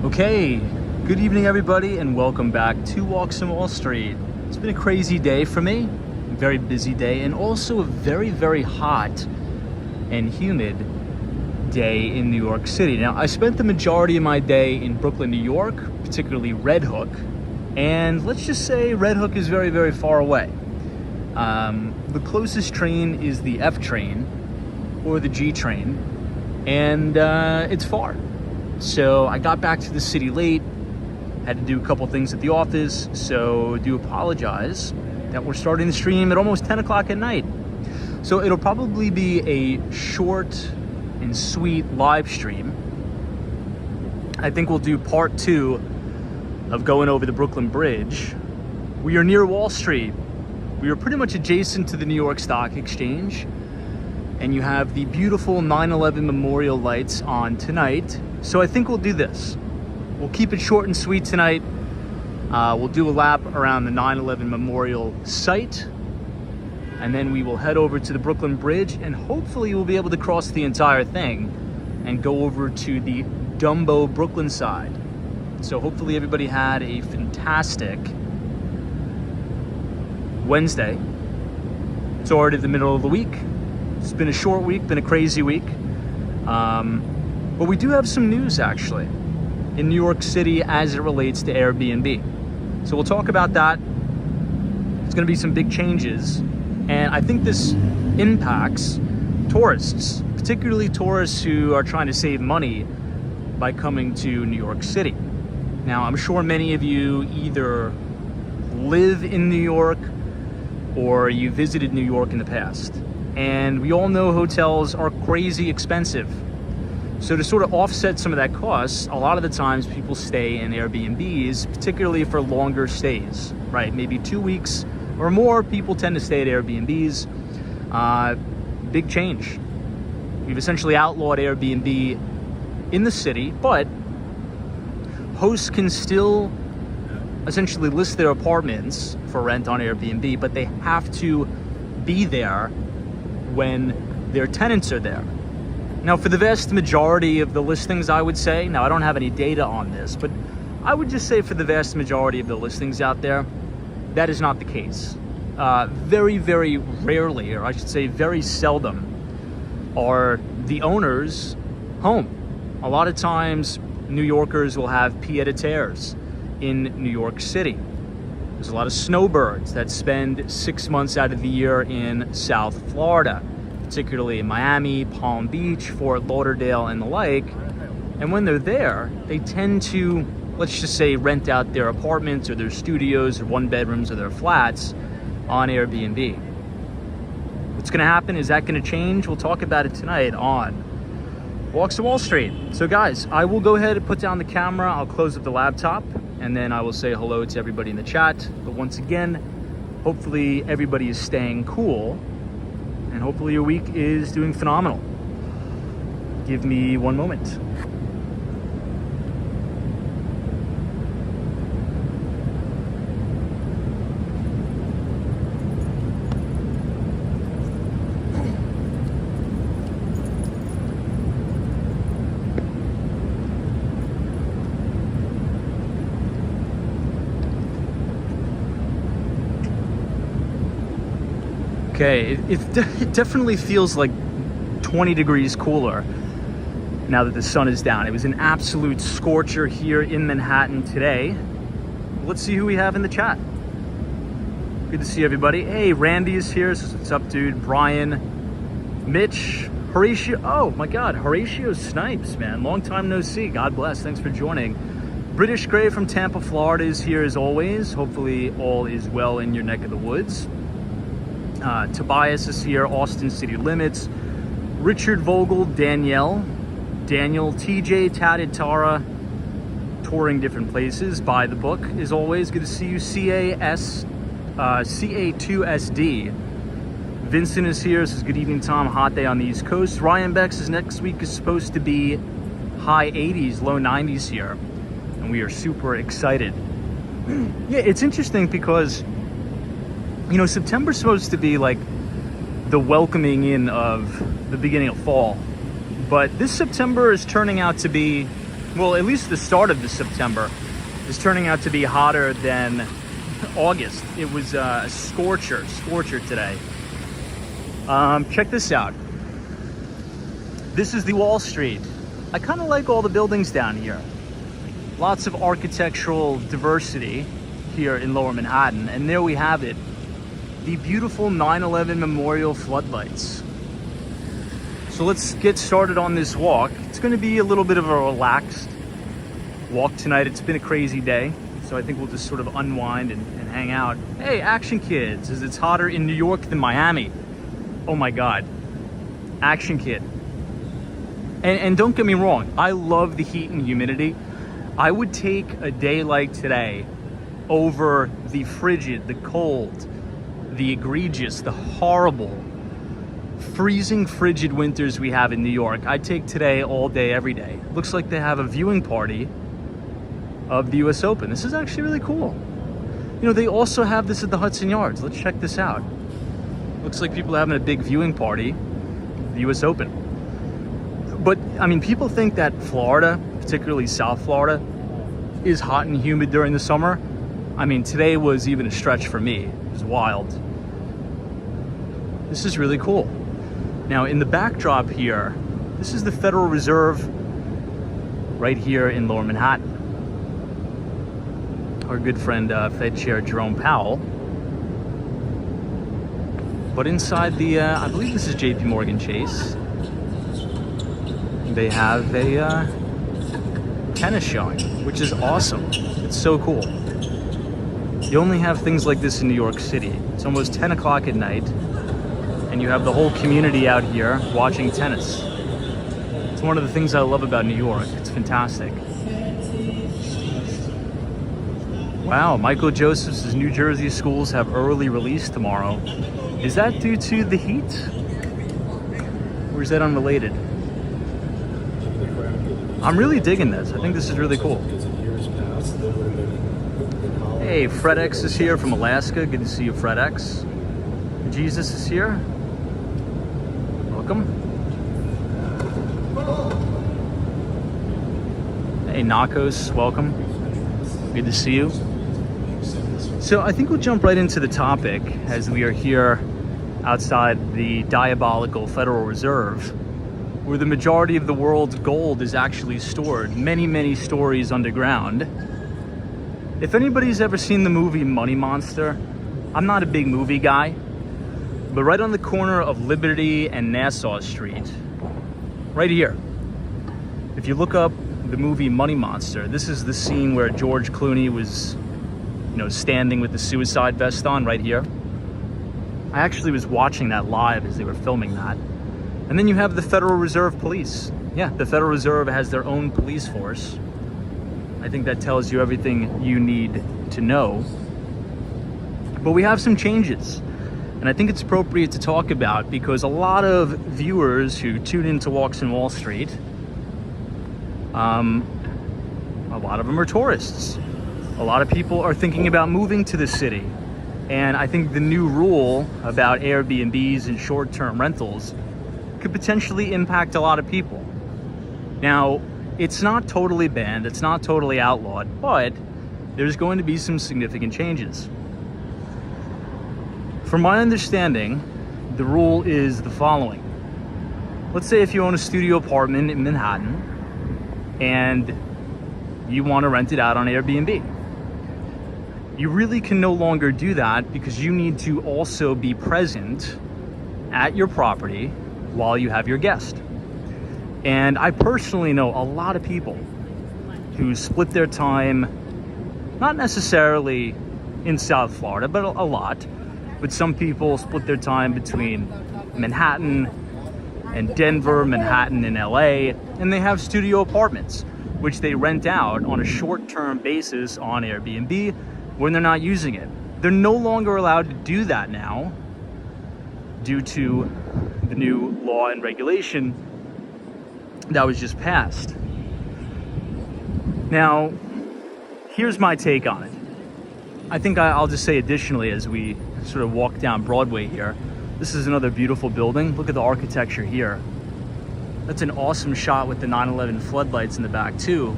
Okay, good evening everybody and welcome back to Walks on Wall Street. It's been a crazy day for me, a very busy day, and also a very hot and humid day in New York City. Now, I spent the majority of my day in Brooklyn, New York, particularly Red Hook, and let's just say Red Hook is very far away. The closest train is the F train or the G train, and it's far. So I got back to the city late, had to do a couple things at the office, so do apologize that we're starting the stream at almost 10 o'clock at night. So it'll probably be a short and sweet live stream. I think we'll do part 2 of going over the Brooklyn Bridge. We are near Wall Street. We are pretty much adjacent to the New York Stock Exchange, and you have the beautiful 9/11 memorial lights on tonight. So I think we'll do this. We'll keep it short and sweet tonight. We'll do a lap around the 9/11 memorial site, and then we will head over to the Brooklyn Bridge, and hopefully we'll be able to cross the entire thing and go over to the Dumbo Brooklyn side. So hopefully everybody had a fantastic Wednesday. It's already the middle of the week. It's been a short week, been a crazy week. But we do have some news actually in New York City as it relates to Airbnb. So we'll talk about that. There's gonna be some big changes, and I think this impacts tourists, particularly tourists who are trying to save money by coming to New York City. Now, I'm sure many of you either live in New York or you visited New York in the past. And we all know hotels are crazy expensive. So to sort of offset some of that cost, a lot of the times people stay in Airbnbs, particularly for longer stays, right? Maybe 2 weeks or more, people tend to stay at Airbnbs. Big change. We've essentially outlawed Airbnb in the city, but hosts can still essentially list their apartments for rent on Airbnb, but they have to be there when their tenants are there. Now, for the vast majority of the listings, I would say, now I don't have any data on this, but I would just say for the vast majority of the listings out there, that is not the case. Very rarely, or I should say very seldom, are the owners home. A lot of times, New Yorkers will have pied-à-terres in New York City. There's a lot of snowbirds that spend 6 months out of the year in South Florida, particularly in Miami, Palm Beach, Fort Lauderdale, and the like. And when they're there, they tend to, let's just say, rent out their apartments or their studios or one bedrooms or their flats on Airbnb. What's gonna happen? Is that gonna change? We'll talk about it tonight on Walks to Wall Street. So guys, I will go ahead and put down the camera. I'll close up the laptop, and then I will say hello to everybody in the chat. But once again, hopefully everybody is staying cool, and hopefully your week is doing phenomenal. Give me one moment. Okay, it definitely feels like 20 degrees cooler now that the sun is down. It was an absolute scorcher here in Manhattan today. Let's see who we have in the chat. Good to see everybody. Hey, Randy is here. Says, what's up, dude? Brian, Mitch, Horatio. Oh my God, Horatio Snipes, man. Long time no see. God bless. Thanks for joining. British Gray from Tampa, Florida is here as always. Hopefully all is well in your neck of the woods. Tobias is here, Austin City Limits, Richard Vogel, Danielle, Daniel, TJ, Tatted Tara, touring different places, buy the book as always. Good to see you, CA2SD. Vincent is here, says good evening Tom, hot day on the East Coast. Ryan Beck says next week is supposed to be high 80s, low 90s here, and we are super excited. Yeah, it's interesting because you know, September's supposed to be like the welcoming in of the beginning of fall. But this September is turning out to be well, at least the start of the September is turning out to be hotter than August. It was a scorcher today. Check this out. This is the Wall Street. I kind of like all the buildings down here. Lots of architectural diversity here in Lower Manhattan. And there we have it. The beautiful 9/11 memorial floodlights. So let's get started on this walk. It's going to be a little bit of a relaxed walk tonight. It's been a crazy day. So I think we'll just sort of unwind and hang out. Hey, Action Kids, it's hotter in New York than Miami. Oh my God. Action Kid. And don't get me wrong, I love the heat and humidity. I would take a day like today over the frigid, the cold, the egregious, the horrible, freezing frigid winters we have in New York. I'd take today all day, every day. Looks like they have a viewing party of the US Open. This is actually really cool. You know, they also have this at the Hudson Yards. Let's check this out. Looks like people are having a big viewing party, the US Open. But, I mean, people think that Florida, particularly South Florida, is hot and humid during the summer. I mean, today was even a stretch for me. It was wild. This is really cool. Now, in the backdrop here, this is the Federal Reserve right here in Lower Manhattan. Our good friend, Fed Chair Jerome Powell. But inside the, I believe this is JP Morgan Chase. They have a tennis showing, which is awesome. It's so cool. You only have things like this in New York City. It's almost 10 o'clock at night, and you have the whole community out here watching tennis. It's one of the things I love about New York. It's fantastic. Wow, Michael Joseph's New Jersey schools have early release tomorrow. Is that due to the heat? Or is that unrelated? I'm really digging this. I think this is really cool. Hey, FredX is here from Alaska. Good to see you, FredX. Jesus is here. Welcome. Hey, Nakos, welcome. Good to see you. So I think we'll jump right into the topic as we are here outside the diabolical Federal Reserve, where the majority of the world's gold is actually stored, many, many stories underground. If anybody's ever seen the movie Money Monster, I'm not a big movie guy, but right on the corner of Liberty and Nassau Street, right here, if you look up the movie Money Monster, this is the scene where George Clooney was, you know, standing with the suicide vest on right here. I actually was watching that live as they were filming that. And then you have the Federal Reserve Police. Yeah, the Federal Reserve has their own police force. I think that tells you everything you need to know. But we have some changes, and I think it's appropriate to talk about because a lot of viewers who tune into Walks in Wall Street, a lot of them are tourists. A lot of people are thinking about moving to the city. And I think the new rule about Airbnbs and short-term rentals could potentially impact a lot of people. Now, it's not totally banned, it's not totally outlawed, but there's going to be some significant changes. From my understanding, the rule is the following. Let's say if you own a studio apartment in Manhattan and you want to rent it out on Airbnb. You really can no longer do that because you need to also be present at your property while you have your guest. And I personally know a lot of people who split their time, not necessarily in South Florida, but a lot. But some people split their time between Manhattan and Denver, Manhattan and LA, and they have studio apartments, which they rent out on a short-term basis on Airbnb when they're not using it. They're no longer allowed to do that now due to the new law and regulation that was just passed. Now, here's my take on it. I think I'll just say additionally as we sort of walk down Broadway here, this is another beautiful building. Look at the architecture here. That's an awesome shot with the 9/11 floodlights in the back too.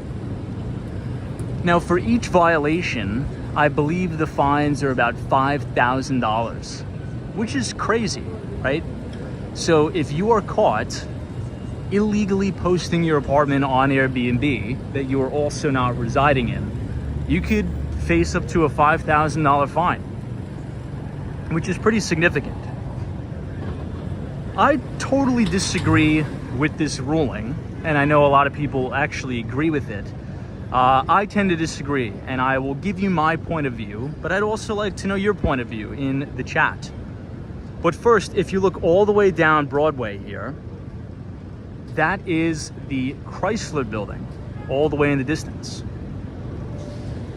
Now, for each violation, I believe the fines are about $5,000, which is crazy, right? So if you are caught illegally posting your apartment on Airbnb that you are also not residing in, you could face up to a $5,000 fine, which is pretty significant. I totally disagree with this ruling, and I know a lot of people actually agree with it. I tend to disagree, and I will give you my point of view, but I'd also like to know your point of view in the chat. But first, if you look all the way down Broadway here, that is the Chrysler Building, all the way in the distance.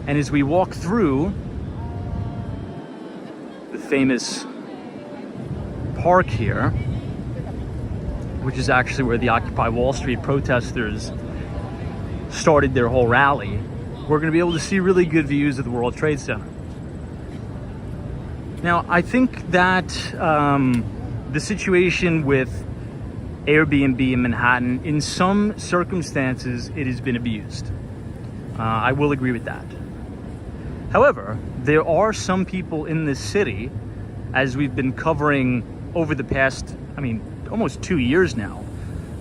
And as we walk through the famous park here, which is actually where the Occupy Wall Street protesters started their whole rally, we're going to be able to see really good views of the World Trade Center. Now, I think that the situation with Airbnb in Manhattan, in some circumstances, it has been abused. I will agree with that. However, there are some people in this city, as we've been covering over the past, almost 2 years now,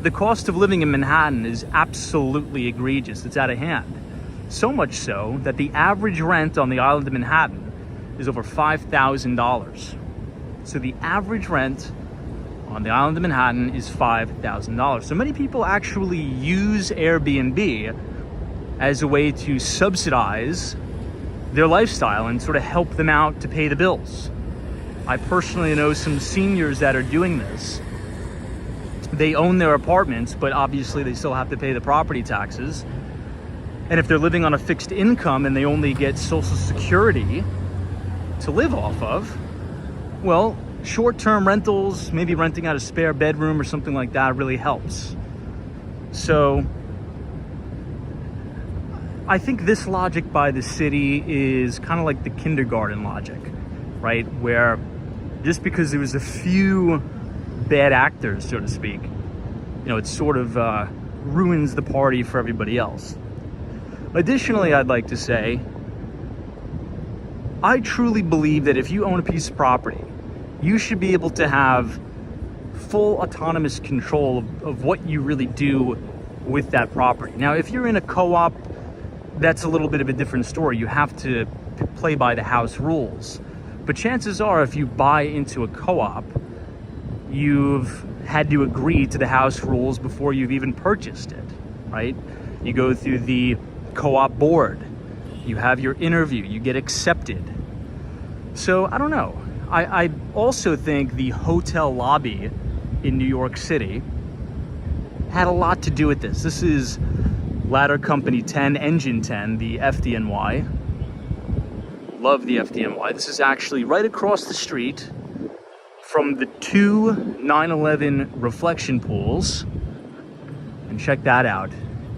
the cost of living in Manhattan is absolutely egregious. It's out of hand. So much so that the average rent on the island of Manhattan is over $5,000. So the average rent on the island of Manhattan is $5,000. So many people actually use Airbnb as a way to subsidize their lifestyle and sort of help them out to pay the bills. I personally know some seniors that are doing this. They own their apartments, but obviously they still have to pay the property taxes. And if they're living on a fixed income and they only get Social Security to live off of, well, short-term rentals, maybe renting out a spare bedroom or something like that really helps. So I think this logic by the city is kind of like the kindergarten logic, right? Where just because there was a few bad actors, so to speak, it sort of ruins the party for everybody else. Additionally, I'd like to say, I truly believe that if you own a piece of property, you should be able to have full autonomous control of what you really do with that property. Now, if you're in a co-op, that's a little bit of a different story. You have to play by the house rules. But chances are, if you buy into a co-op, you've had to agree to the house rules before you've even purchased it, right? You go through the co-op board, you have your interview, you get accepted. So I don't know. I also think the hotel lobby in New York City had a lot to do with this. This is Ladder Company 10, Engine 10, the FDNY. Love the FDNY. This is actually right across the street from the two 9/11 reflection pools. And check that out.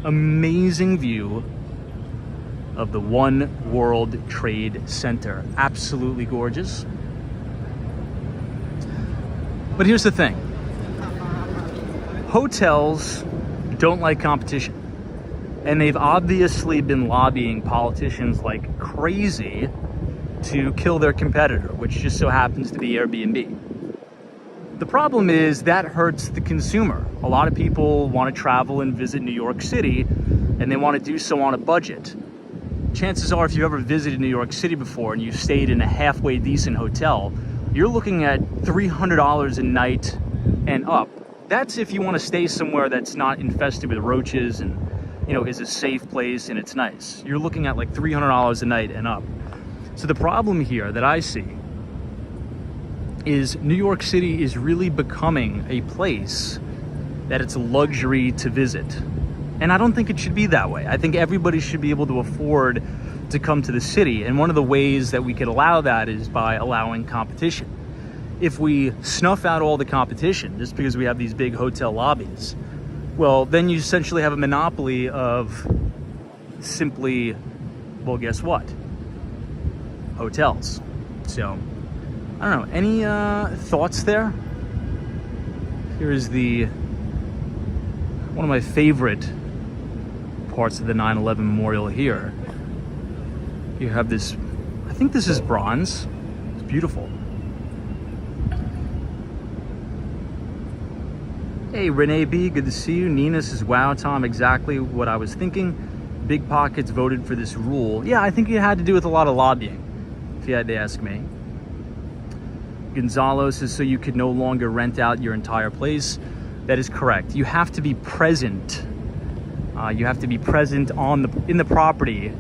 Amazing view of the One World Trade Center. Absolutely gorgeous. But here's the thing. Hotels don't like competition. And they've obviously been lobbying politicians like crazy to kill their competitor, which just so happens to be Airbnb. The problem is that hurts the consumer. A lot of people want to travel and visit New York City, and they want to do so on a budget. Chances are, if you've ever visited New York City before and you've stayed in a halfway decent hotel, you're looking at $300 a night and up. That's if you want to stay somewhere that's not infested with roaches and, is a safe place and it's nice. You're looking at like $300 a night and up. So the problem here that I see is New York City is really becoming a place that it's a luxury to visit. And I don't think it should be that way. I think everybody should be able to afford to come to the city. And one of the ways that we could allow that is by allowing competition. If we snuff out all the competition just because we have these big hotel lobbies, well, then you essentially have a monopoly of simply, well, guess what? Hotels. So, I don't know. Any thoughts there? Here's one of my favorite parts of the 9/11 memorial here You have this, I think this is bronze. It's beautiful. Hey, Renee B, good to see you. Nina says, wow, Tom, exactly what I was thinking. Big Pockets voted for this rule. Yeah, I think it had to do with a lot of lobbying, if you had to ask me. Gonzalo says, so you could no longer rent out your entire place. That is correct. You have to be present. You have to be present in the property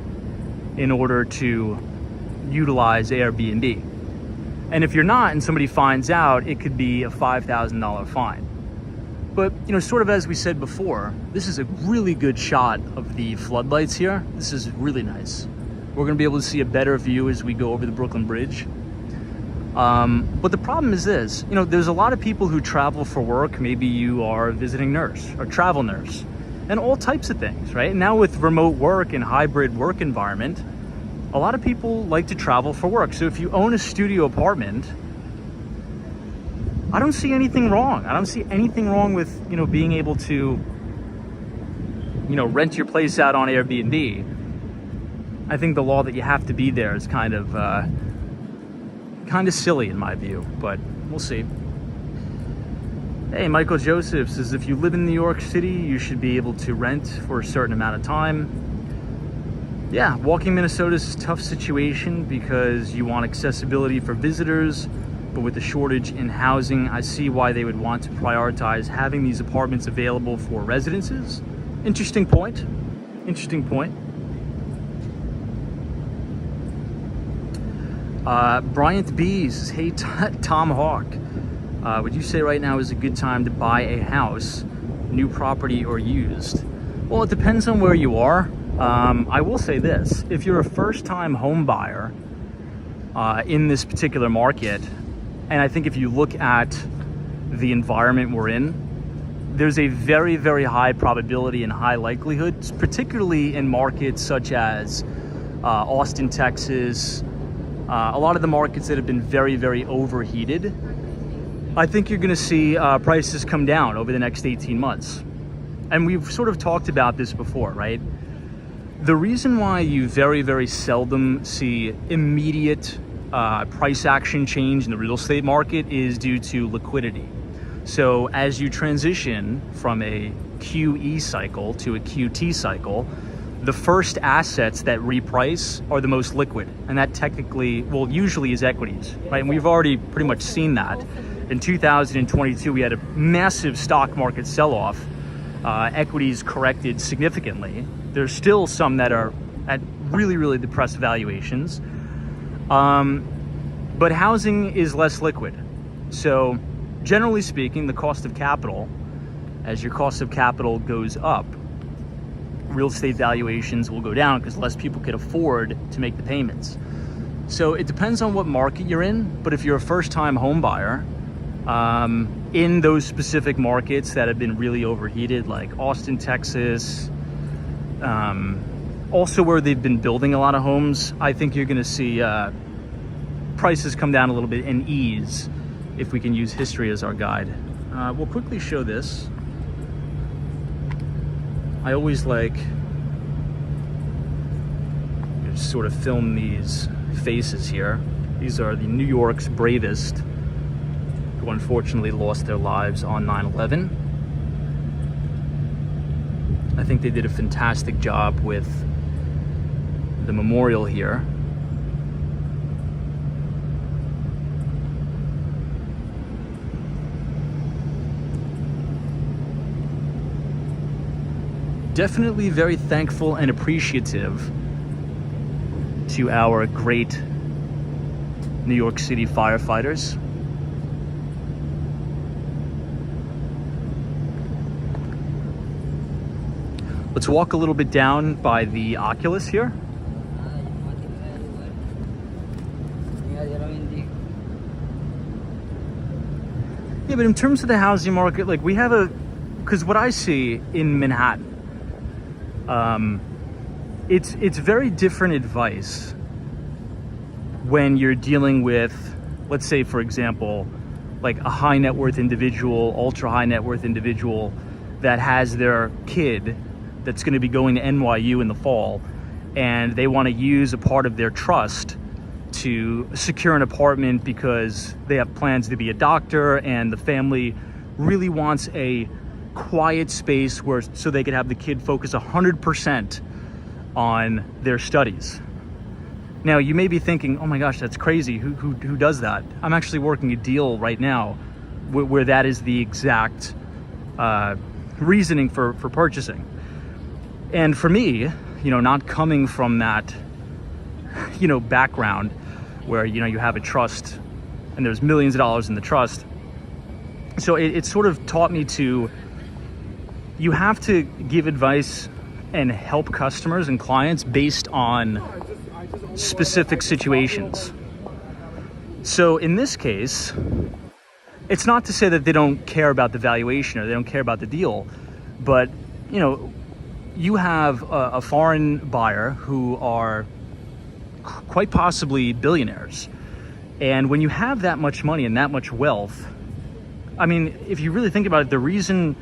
in order to utilize Airbnb. And if you're not and somebody finds out, it could be a $5,000 fine. But, you know, sort of as we said before, this is a really good shot of the floodlights here. This is really nice. We're gonna be able to see a better view as we go over the Brooklyn Bridge. But the problem is this, you know, there's a lot of people who travel for work. Maybe you are a visiting nurse or travel nurse and all types of things, right? And now with remote work and hybrid work environment, a lot of people like to travel for work. So if you own a studio apartment, I don't see anything wrong. I don't see anything wrong with, you know, being able to, you know, rent your place out on Airbnb. I think the law that you have to be there is kind of silly in my view, but we'll see. Hey, Michael Joseph says, if you live in New York City, you should be able to rent for a certain amount of time. Yeah, walking Minnesota is a tough situation because you want accessibility for visitors, but with the shortage in housing, I see why they would want to prioritize having these apartments available for residences. Interesting point. Interesting point. Bryant B says, hey, Tom Hawk, would you say right now is a good time to buy a house, new property or used? Well, it depends on where you are. I will say this, if you're a first-time home buyer in this particular market, and I think if you look at the environment we're in, there's a very, very high probability and high likelihood, particularly in markets such as Austin, Texas, a lot of the markets that have been very, very overheated. I think you're gonna see prices come down over the next 18 months. And we've sort of talked about this before, right? The reason why you very, very seldom see immediate price action change in the real estate market is due to liquidity. So as you transition from a QE cycle to a QT cycle, the first assets that reprice are the most liquid, and that technically, well, usually is equities, right? And we've already pretty much seen that. In 2022, we had a massive stock market sell-off. Equities corrected significantly. There's still some that are at really, really depressed valuations. But housing is less liquid. So generally speaking, the cost of capital, as your cost of capital goes up, real estate valuations will go down because less people can afford to make the payments. So it depends on what market you're in, but if you're a first-time home buyer, in those specific markets that have been really overheated, like Austin, Texas, also where they've been building a lot of homes, I think you're gonna see prices come down a little bit and ease, if we can use history as our guide. We'll quickly show this. I always like to sort of film these faces here. These are the New York's bravest who unfortunately lost their lives on 9/11. I think they did a fantastic job with the memorial here. Definitely very thankful and appreciative to our great New York City firefighters. Let's walk a little bit down by the Oculus here. Yeah, but in terms of the housing market, like we have because what I see in Manhattan, it's very different advice when you're dealing with, let's say, for example, like a high net worth individual, ultra high net worth individual that has their kid that's going to be going to NYU in the fall, and they want to use a part of their trust to secure an apartment because they have plans to be a doctor, and the family really wants a quiet space where so they could have the kid focus 100% on their studies. Now, you may be thinking, oh my gosh, that's crazy. Who does that? I'm actually working a deal right now where that is the exact reasoning for purchasing. And for me, not coming from that, background where, you have a trust and there's millions of dollars in the trust. So it sort of taught me you have to give advice and help customers and clients based on specific situations. So in this case, it's not to say that they don't care about the valuation or they don't care about the deal, but you have a foreign buyer who are quite possibly billionaires. And when you have that much money and that much wealth, I mean, if you really think about it, the reason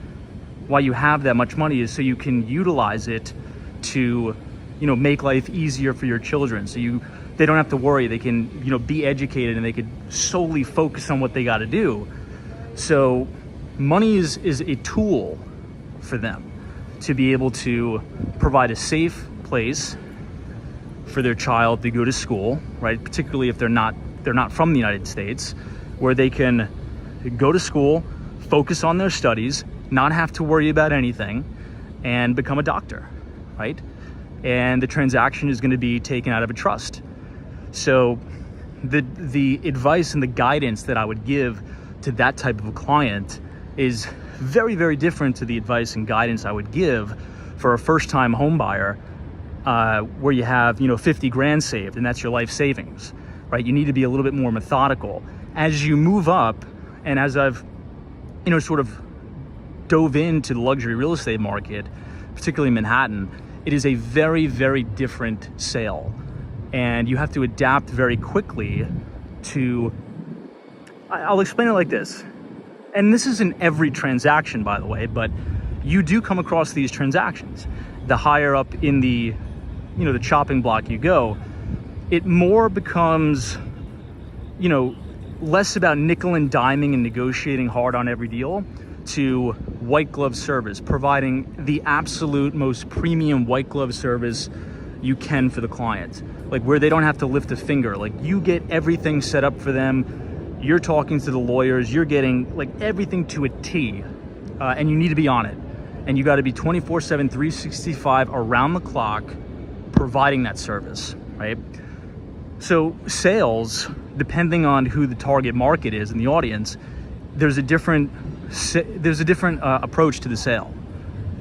why you have that much money is so you can utilize it to, make life easier for your children. So they don't have to worry. They can, be educated, and they could solely focus on what they got to do. So money is a tool for them to be able to provide a safe place for their child to go to school, right? Particularly if they're not from the United States, where they can go to school, focus on their studies, not have to worry about anything, and become a doctor, right? And the transaction is going to be taken out of a trust. So the advice and the guidance that I would give to that type of a client is very, very different to the advice and guidance I would give for a first-time home buyer, where you have 50 grand saved and that's your life savings, right? You need to be a little bit more methodical as you move up. And as I've sort of dove into the luxury real estate market, particularly Manhattan, it is a very, very different sale, and you have to adapt very quickly to, I'll explain it like this, and this isn't every transaction, by the way, but you do come across these transactions. The higher up in the the chopping block you go, it more becomes less about nickel and diming and negotiating hard on every deal, to white glove service, providing the absolute most premium white glove service you can for the client, like where they don't have to lift a finger. Like, you get everything set up for them, you're talking to the lawyers, you're getting like everything to a T, and you need to be on it, and you got to be 24/7 365 around the clock providing that service, right? So sales, depending on who the target market is and the audience, there's a different approach to the sale.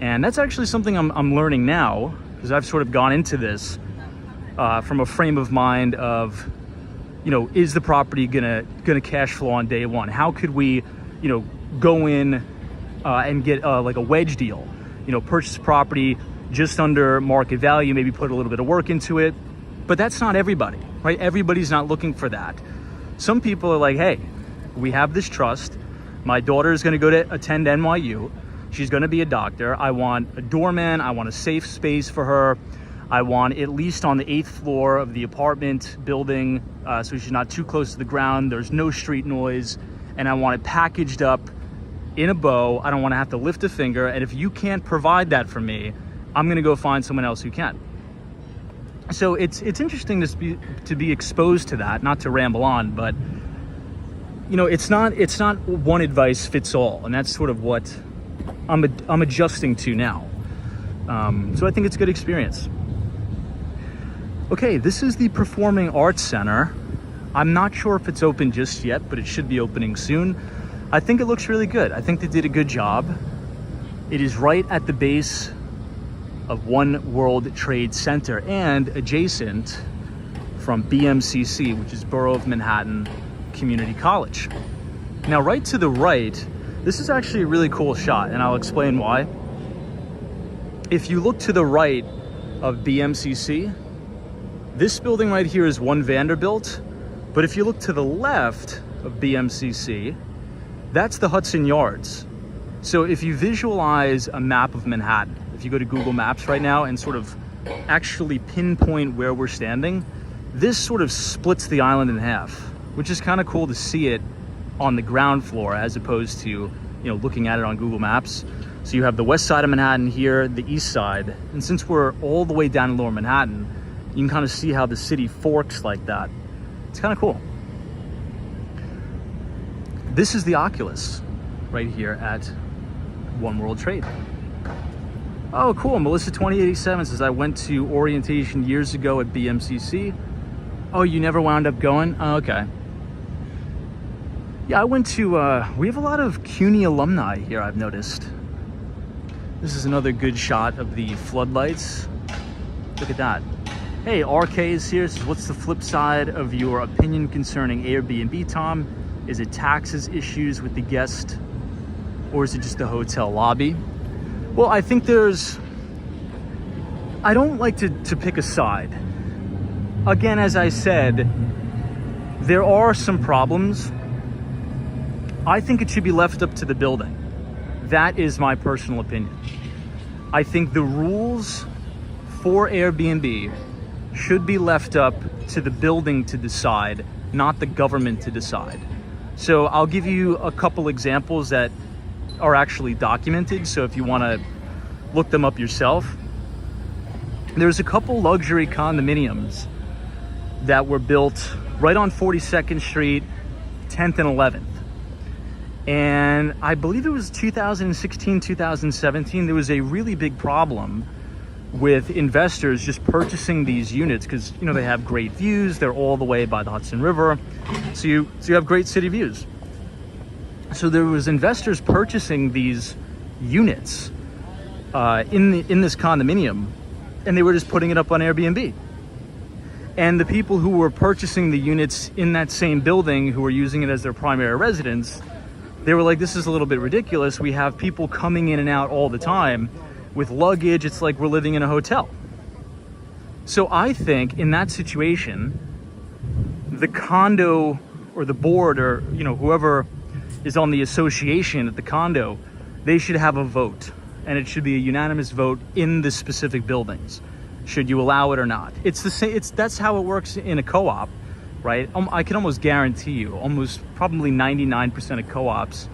And that's actually something I'm learning now, because I've sort of gone into this from a frame of mind of, is the property gonna cash flow on day one? How could we, go in and get like a wedge deal, purchase property just under market value, maybe put a little bit of work into it. But that's not everybody, right? Everybody's not looking for that. Some people are like, hey, we have this trust. My daughter is going to go to attend NYU. She's going to be a doctor. I want a doorman. I want a safe space for her. I want at least on the 8th floor of the apartment building, so she's not too close to the ground. There's no street noise. And I want it packaged up in a bow. I don't want to have to lift a finger. And if you can't provide that for me, I'm going to go find someone else who can. So it's interesting to be exposed to that, not to ramble on, but it's not one advice fits all, and that's sort of what I'm adjusting to now. So I think it's a good experience. Okay, this is the Performing Arts Center. I'm not sure if it's open just yet, but it should be opening soon. I think it looks really good. I think they did a good job. It is right at the base of One World Trade Center and adjacent from BMCC, which is Borough of Manhattan Community College. Now, right to the right, this is actually a really cool shot, and I'll explain why. If you look to the right of BMCC, this building right here is One Vanderbilt, but if you look to the left of BMCC, that's the Hudson Yards. So if you visualize a map of Manhattan, if you go to Google Maps right now and sort of actually pinpoint where we're standing, this sort of splits the island in half, which is kind of cool to see it on the ground floor as opposed to, you know, looking at it on Google Maps. So you have the west side of Manhattan here, the east side, and since we're all the way down in lower Manhattan, you can kind of see how the city forks like that. It's kind of cool. This is the Oculus right here at One World Trade. Oh, cool. Melissa 2087 says, I went to orientation years ago at BMCC. Oh, you never wound up going? Oh, okay. Yeah, I went to, we have a lot of CUNY alumni here, I've noticed. This is another good shot of the floodlights. Look at that. Hey, RK is here. Says, what's the flip side of your opinion concerning Airbnb, Tom? Is it taxes issues with the guest, or is it just the hotel lobby? Well, I think I don't like to pick a side. Again, as I said, there are some problems. I think it should be left up to the building. That is my personal opinion. I think the rules for Airbnb should be left up to the building to decide, not the government to decide. So I'll give you a couple examples that are actually documented. So if you want to look them up yourself, there's a couple luxury condominiums that were built right on 42nd Street, 10th and 11th. And I believe it was 2016, 2017, there was a really big problem with investors just purchasing these units because, you know, they have great views. They're all the way by the Hudson River. So you have great city views. So there was investors purchasing these units in this condominium, and they were just putting it up on Airbnb. And the people who were purchasing the units in that same building, who were using it as their primary residence, they were like, this is a little bit ridiculous. We have people coming in and out all the time with luggage. It's like we're living in a hotel. So I think in that situation, the condo or the board or, you know, whoever is on the association at the condo, they should have a vote, and it should be a unanimous vote in the specific buildings. Should you allow it or not? It's the same. That's how it works in a co-op, right? I can almost guarantee you, almost probably 99% of co-ops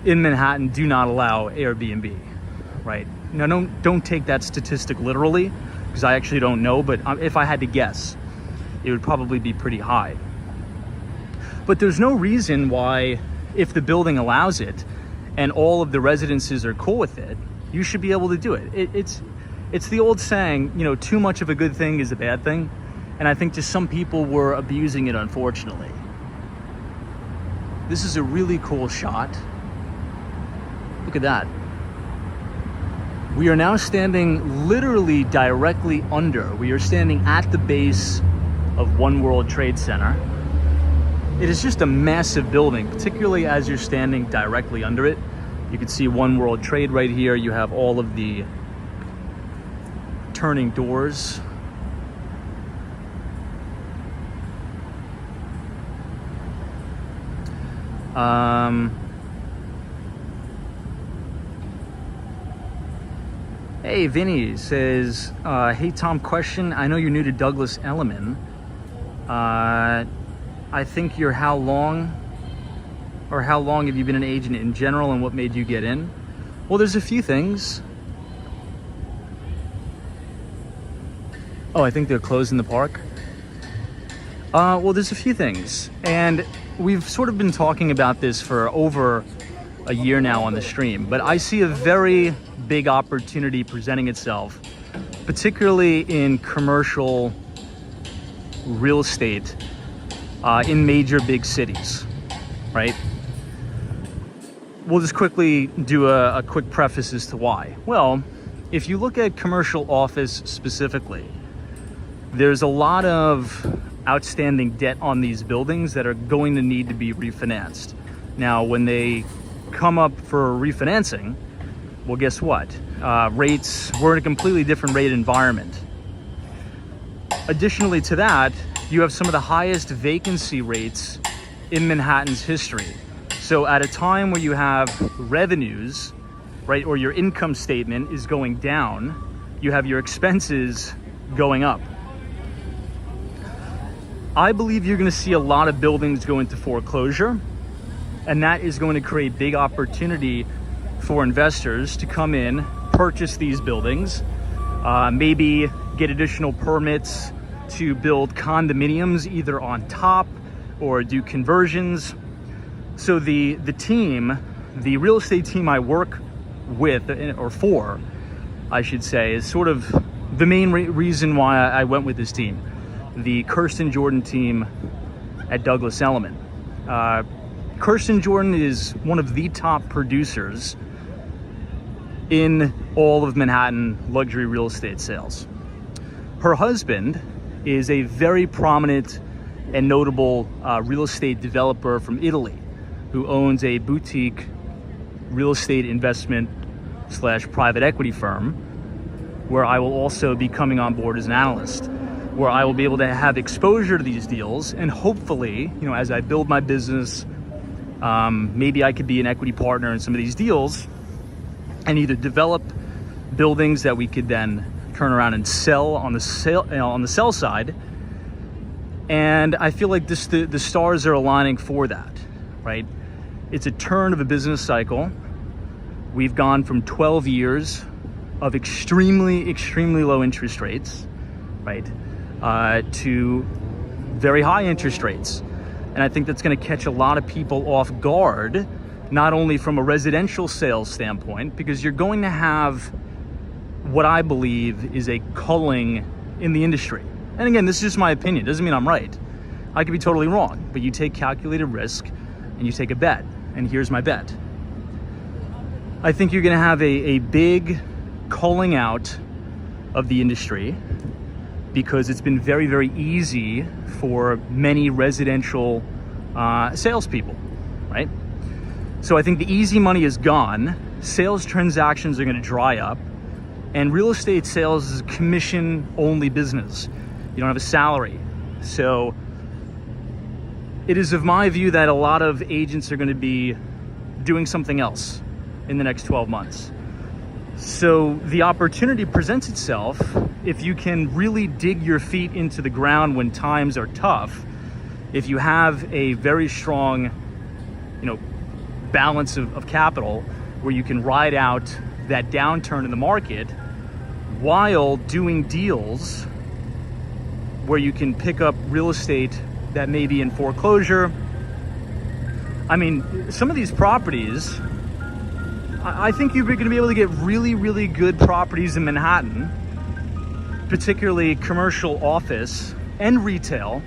in Manhattan do not allow Airbnb, right? Now, don't take that statistic literally, because I actually don't know, but if I had to guess, it would probably be pretty high. But there's no reason why, if the building allows it and all of the residences are cool with it, you should be able to do it. It's the old saying, you know, too much of a good thing is a bad thing. And I think just some people were abusing it, unfortunately. This is a really cool shot. Look at that. We are now standing literally directly under. We are standing at the base of One World Trade Center. It is just a massive building, particularly as you're standing directly under it. You can see One World Trade right here. You have all of the turning doors. Hey, Vinny says, hey Tom, question. I know you're new to Douglas Elliman. I think you're how long have you been an agent in general, and what made you get in? Well, there's a few things. Oh, I think they're closing the park. Well, there's a few things, and we've sort of been talking about this for over a year now on the stream, but I see a very big opportunity presenting itself, particularly in commercial real estate in major big cities, right? We'll just quickly do a quick preface as to why. Well, if you look at commercial office specifically, there's a lot of outstanding debt on these buildings that are going to need to be refinanced. Now, when they come up for refinancing, well, guess what? Rates, we're in a completely different rate environment. Additionally to that, you have some of the highest vacancy rates in Manhattan's history. So at a time where you have revenues, right, or your income statement is going down, you have your expenses going up. I believe you're going to see a lot of buildings go into foreclosure, and that is going to create big opportunity for investors to come in, purchase these buildings, maybe get additional permits to build condominiums either on top or do conversions. So the team, the real estate team I work with, or for, I should say, is sort of the main reason why I went with this team. The Kirsten Jordan team at Douglas Elliman. Kirsten Jordan is one of the top producers in all of Manhattan luxury real estate sales. Her husband is a very prominent and notable real estate developer from Italy who owns a boutique real estate investment / private equity firm, where I will also be coming on board as an analyst, where I will be able to have exposure to these deals, and hopefully, you know, as I build my business, maybe I could be an equity partner in some of these deals and either develop buildings that we could then turn around and sell on the sell side. And I feel like the stars are aligning for that, right? It's a turn of a business cycle. We've gone from 12 years of extremely low interest rates, right, to very high interest rates. And I think that's going to catch a lot of people off guard, not only from a residential sales standpoint, because you're going to have what I believe is a culling in the industry. And again, this is just my opinion. It doesn't mean I'm right. I could be totally wrong, but you take calculated risk and you take a bet. And here's my bet. I think you're going to have a big culling out of the industry because it's been very easy for many residential salespeople, right? So I think the easy money is gone. Sales transactions are going to dry up, and real estate sales is a commission-only business. You don't have a salary. So it is of my view that a lot of agents are going to be doing something else in the next 12 months. So the opportunity presents itself if you can really dig your feet into the ground when times are tough. If you have a very strong, balance of capital where you can ride out that downturn in the market while doing deals where you can pick up real estate that may be in foreclosure. I mean, some of these properties, I think you're going to be able to get really good properties in Manhattan, particularly commercial office and retail,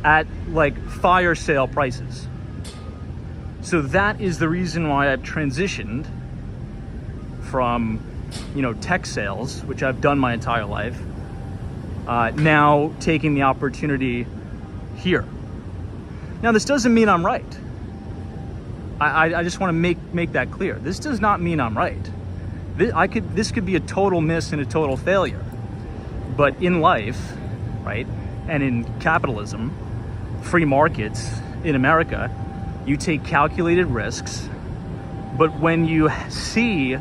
at like fire sale prices. So that is the reason why I've transitioned from, tech sales, which I've done my entire life, now taking the opportunity here. Now, this doesn't mean I'm right. I just want to make that clear. This does not mean I'm right. This could be a total miss and a total failure. But in life, right, and in capitalism, free markets in America, you take calculated risks. But when you see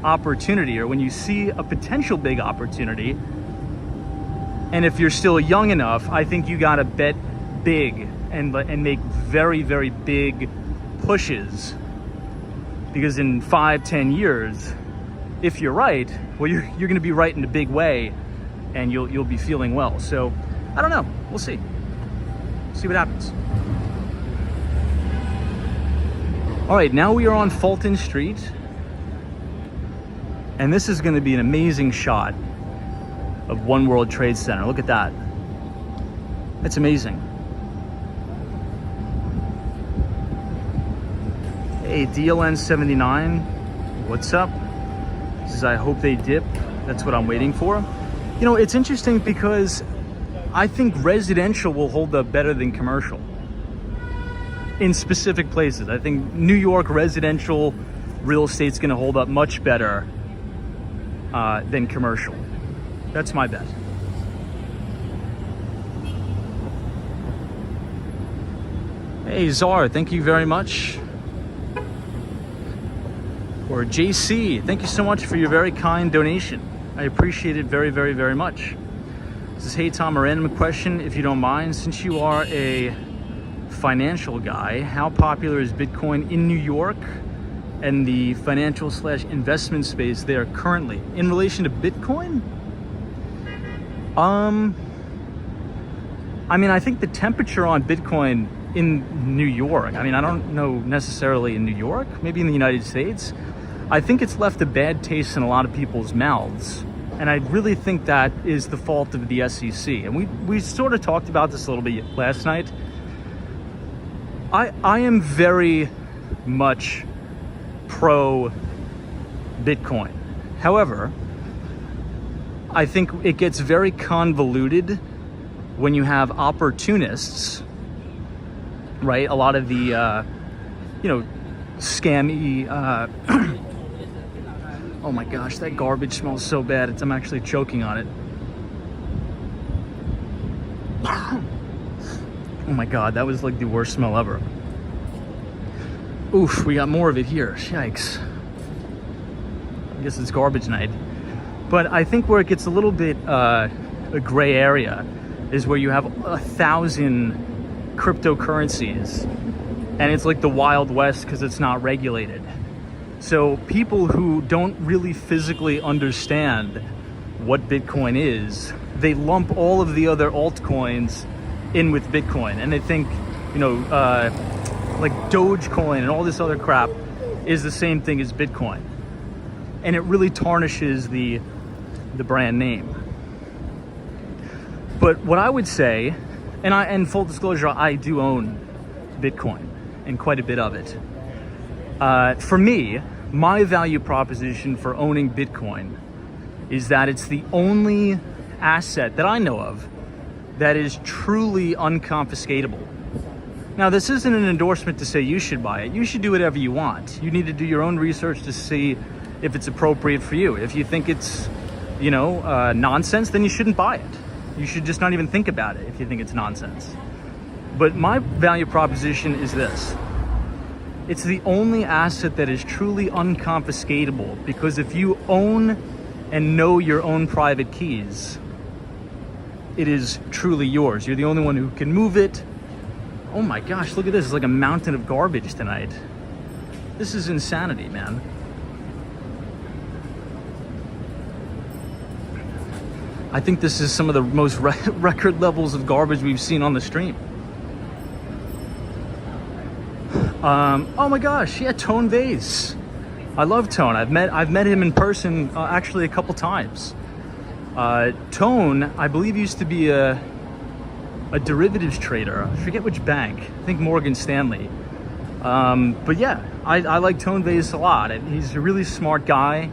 opportunity, or when you see a potential big opportunity, and if you're still young enough, I think you got to bet big and make very big pushes, because in 5-10 years, if you're right, well, you're going to be right in a big way, and you'll be feeling well. So I don't know, we'll see what happens. All right, now we are on Fulton Street, and this is going to be an amazing shot of One World Trade Center. Look at that. That's amazing. Hey, DLN 79, what's up? This is I hope they dip. That's what I'm waiting for. It's interesting because I think residential will hold up better than commercial in specific places. I think New York residential real estate's going to hold up much better than commercial. That's my bet. Hey, Czar, thank you very much. Or JC, thank you so much for your very kind donation. I appreciate it very, very, very much. This is Hey Tom, a random question, if you don't mind. Since you are a financial guy, how popular is Bitcoin in New York and the financial / investment space there currently? In relation to Bitcoin? I mean, I think the temperature on Bitcoin in New York, I mean, I don't know necessarily in New York, maybe in the United States, I think it's left a bad taste in a lot of people's mouths. And I really think that is the fault of the SEC. And we sort of talked about this a little bit last night. I am very much pro Bitcoin. However, I think it gets very convoluted when you have opportunists, right? A lot of the, scammy, oh my gosh, that garbage smells so bad. I'm actually choking on it. Oh my God, that was like the worst smell ever. Oof, we got more of it here. Yikes. I guess it's garbage night. But I think where it gets a little bit a gray area is where you have 1,000 cryptocurrencies and it's like the Wild West because it's not regulated. So people who don't really physically understand what Bitcoin is, they lump all of the other altcoins in with Bitcoin, and they think, like Dogecoin and all this other crap is the same thing as Bitcoin, and it really tarnishes the brand name. But what I would say, and full disclosure, I do own Bitcoin and quite a bit of it. For me, my value proposition for owning Bitcoin is that it's the only asset that I know of that is truly unconfiscatable. Now, this isn't an endorsement to say you should buy it. You should do whatever you want. You need to do your own research to see if it's appropriate for you. If you think it's, nonsense, then you shouldn't buy it. You should just not even think about it if you think it's nonsense. But my value proposition is this. It's the only asset that is truly unconfiscatable, because if you own and know your own private keys, it is truly yours. You're the only one who can move it. Oh my gosh, look at this. It's like a mountain of garbage tonight. This is insanity, man. I think this is some of the most record levels of garbage we've seen on the stream. Oh my gosh, yeah, Tone Vase. I love Tone. I've met him in person actually a couple times. Tone, I believe, used to be a derivatives trader. I forget which bank. I think Morgan Stanley. But yeah, I like Tone Vase a lot. He's a really smart guy,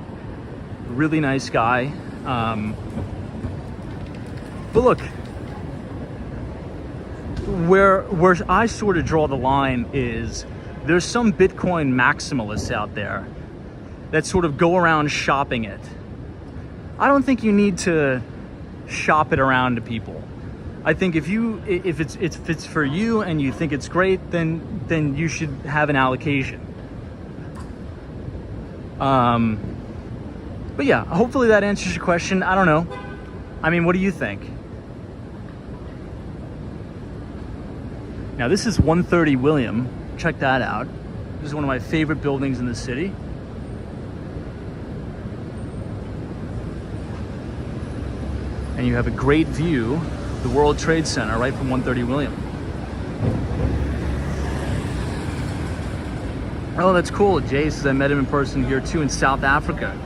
really nice guy. But look, where I sort of draw the line is there's some Bitcoin maximalists out there that sort of go around shopping it. I don't think you need to shop it around to people. I think if it's for you and you think it's great, then you should have an allocation. But yeah, hopefully that answers your question. I don't know. I mean, what do you think? Now, this is 130 William. Check that out. This is one of my favorite buildings in the city. And you have a great view of the World Trade Center right from 130 William. Oh, that's cool. Jay says I met him in person here too in South Africa.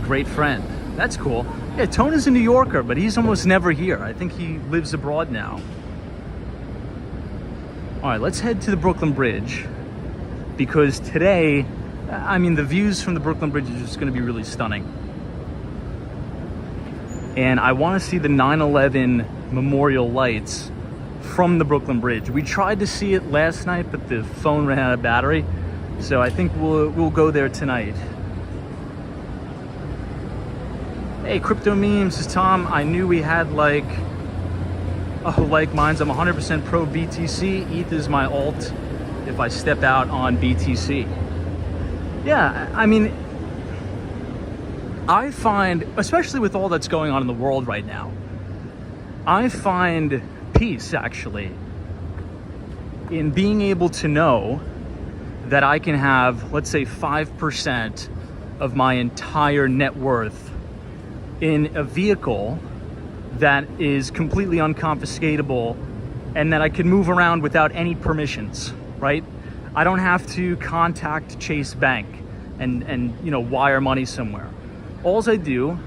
Great friend. That's cool. Yeah, Tone is a New Yorker, but he's almost never here. I think he lives abroad now. All right, let's head to the Brooklyn Bridge, because today, I mean, the views from the Brooklyn Bridge is just going to be really stunning. And I want to see the 9/11 memorial lights from the Brooklyn Bridge. We tried to see it last night, but the phone ran out of battery. So I think we'll go there tonight. Hey, Crypto Memes, is Tom. I knew we had like minds. I'm 100% pro BTC. ETH is my alt if I step out on BTC. Yeah, I mean, I find, especially with all that's going on in the world right now, I find peace actually in being able to know that I can have, let's say, 5% of my entire net worth in a vehicle that is completely unconfiscatable and that I can move around without any permissions, right? I don't have to contact Chase Bank and you know, wire money somewhere. All I do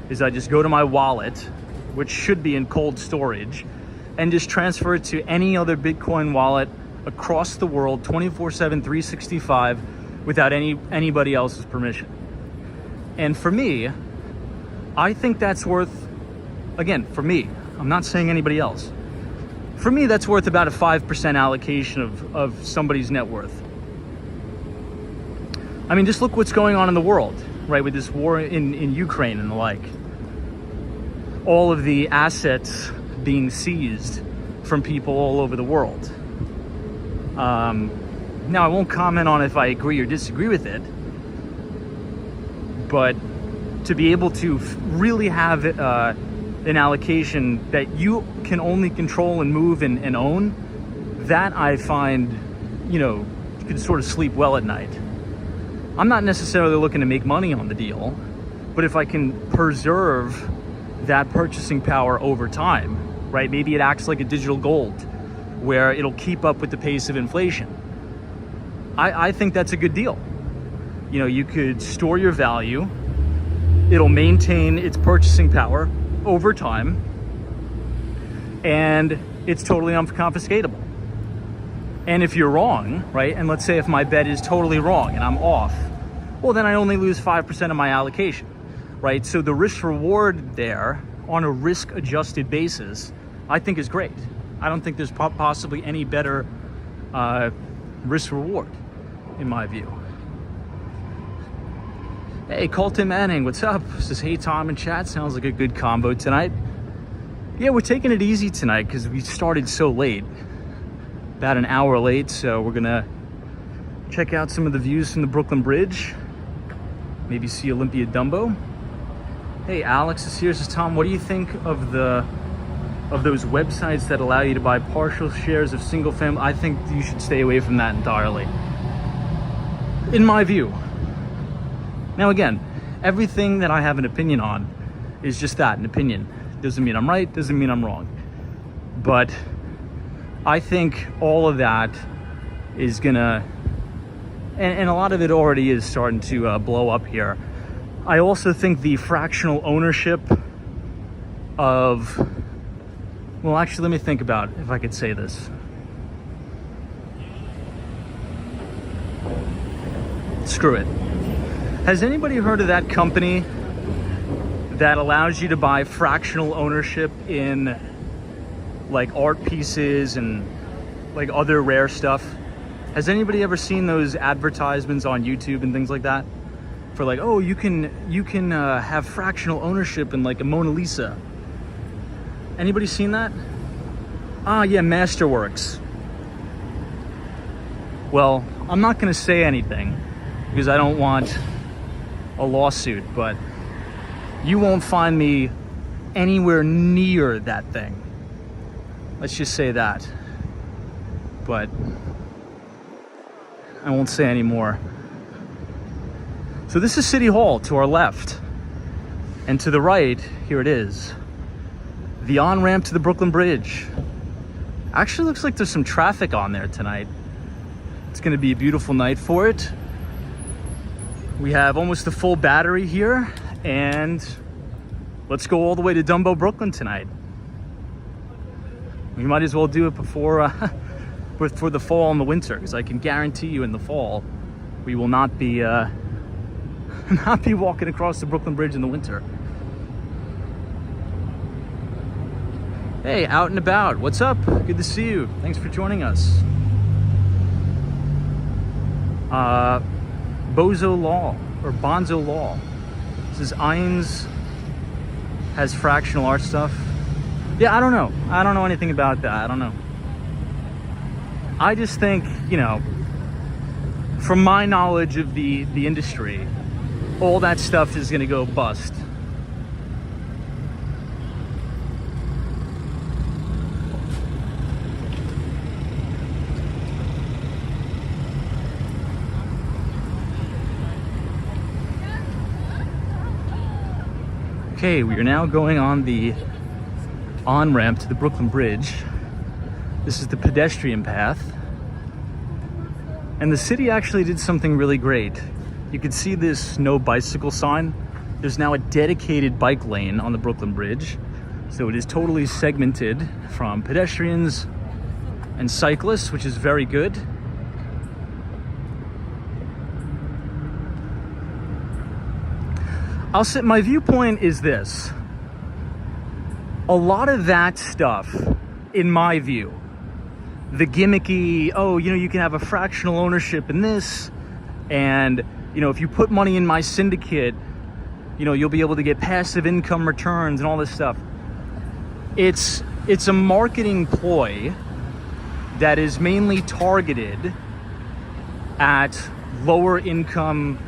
is I just go to my wallet, which should be in cold storage, and just transfer it to any other Bitcoin wallet across the world 24/7, 365 without anybody else's permission. And for me, I think that's worth, again, for me, I'm not saying anybody else. For me, that's worth about a 5% allocation of somebody's net worth. I mean, just look what's going on in the world, right? With this war in Ukraine and the like. All of the assets being seized from people all over the world. Now, I won't comment on if I agree or disagree with it, but to be able to really have an allocation that you can only control and move and own, that I find, you know, you can sort of sleep well at night. I'm not necessarily looking to make money on the deal, but if I can preserve that purchasing power over time, right? Maybe it acts like a digital gold where it'll keep up with the pace of inflation. I think that's a good deal. You know, you could store your value, it'll maintain its purchasing power over time, and it's totally unconfiscatable. And if you're wrong, right, and let's say if my bet is totally wrong and I'm off, well, then I only lose 5% of my allocation, right? So the risk reward there on a risk adjusted basis, I think is great. I don't think there's possibly any better risk reward in my view. Hey, Colton Manning, what's up? Says, hey, Tom in chat. Sounds like a good combo tonight. Yeah, we're taking it easy tonight because we started so late, about an hour late. So we're gonna check out some of the views from the Brooklyn Bridge. Maybe see Olympia Dumbo. Hey, Alex is here. Says, Tom, what do you think of those websites that allow you to buy partial shares of single family? I think you should stay away from that entirely, in my view. Now again, everything that I have an opinion on is just that, an opinion. Doesn't mean I'm right, doesn't mean I'm wrong. But I think all of that is gonna, and a lot of it already is starting to blow up here. I also think the fractional ownership of, well, actually, let me think about if I could say this. Screw it. Has anybody heard of that company that allows you to buy fractional ownership in like art pieces and like other rare stuff? Has anybody ever seen those advertisements on YouTube and things like that? For like, oh, you can have fractional ownership in like a Mona Lisa. Anybody seen that? Ah, yeah, Masterworks. Well, I'm not gonna say anything because I don't want a lawsuit, but you won't find me anywhere near that thing. Let's just say that. But I won't say any more. So this is City Hall to our left, and to the right, here it is, the on-ramp to the Brooklyn Bridge. Actually looks like there's some traffic on there tonight. It's gonna be a beautiful night for it. We have almost a full battery here, and let's go all the way to Dumbo, Brooklyn tonight. We might as well do it before the fall and the winter, because I can guarantee you in the fall, we will not be not be walking across the Brooklyn Bridge in the winter. Hey, out and about, what's up? Good to see you. Thanks for joining us. Bozo Law, or Bonzo Law. This is Eins has fractional art stuff. Yeah, I don't know. I don't know anything about that. I don't know. I just think, you know, from my knowledge of the industry, all that stuff is gonna go bust. Okay, we are now going on the on-ramp to the Brooklyn Bridge. This is the pedestrian path. And the city actually did something really great. You can see this no bicycle sign. There's now a dedicated bike lane on the Brooklyn Bridge. So it is totally segmented from pedestrians and cyclists, which is very good. My viewpoint is this. A lot of that stuff, in my view, the gimmicky, oh, you know, you can have a fractional ownership in this, and, you know, if you put money in my syndicate, you know, you'll be able to get passive income returns and all this stuff. It's a marketing ploy that is mainly targeted at lower income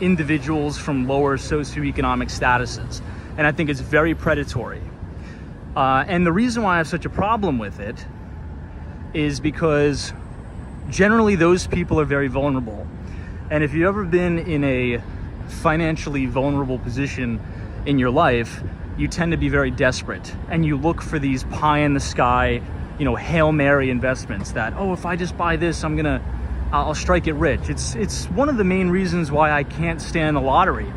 individuals from lower socioeconomic statuses. And I think it's very predatory. And the reason why I have such a problem with it is because generally those people are very vulnerable. And if you've ever been in a financially vulnerable position in your life, you tend to be very desperate and you look for these pie in the sky, you know, Hail Mary investments that, oh, if I just buy this, I'll strike it rich. It's one of the main reasons why I can't stand the lottery.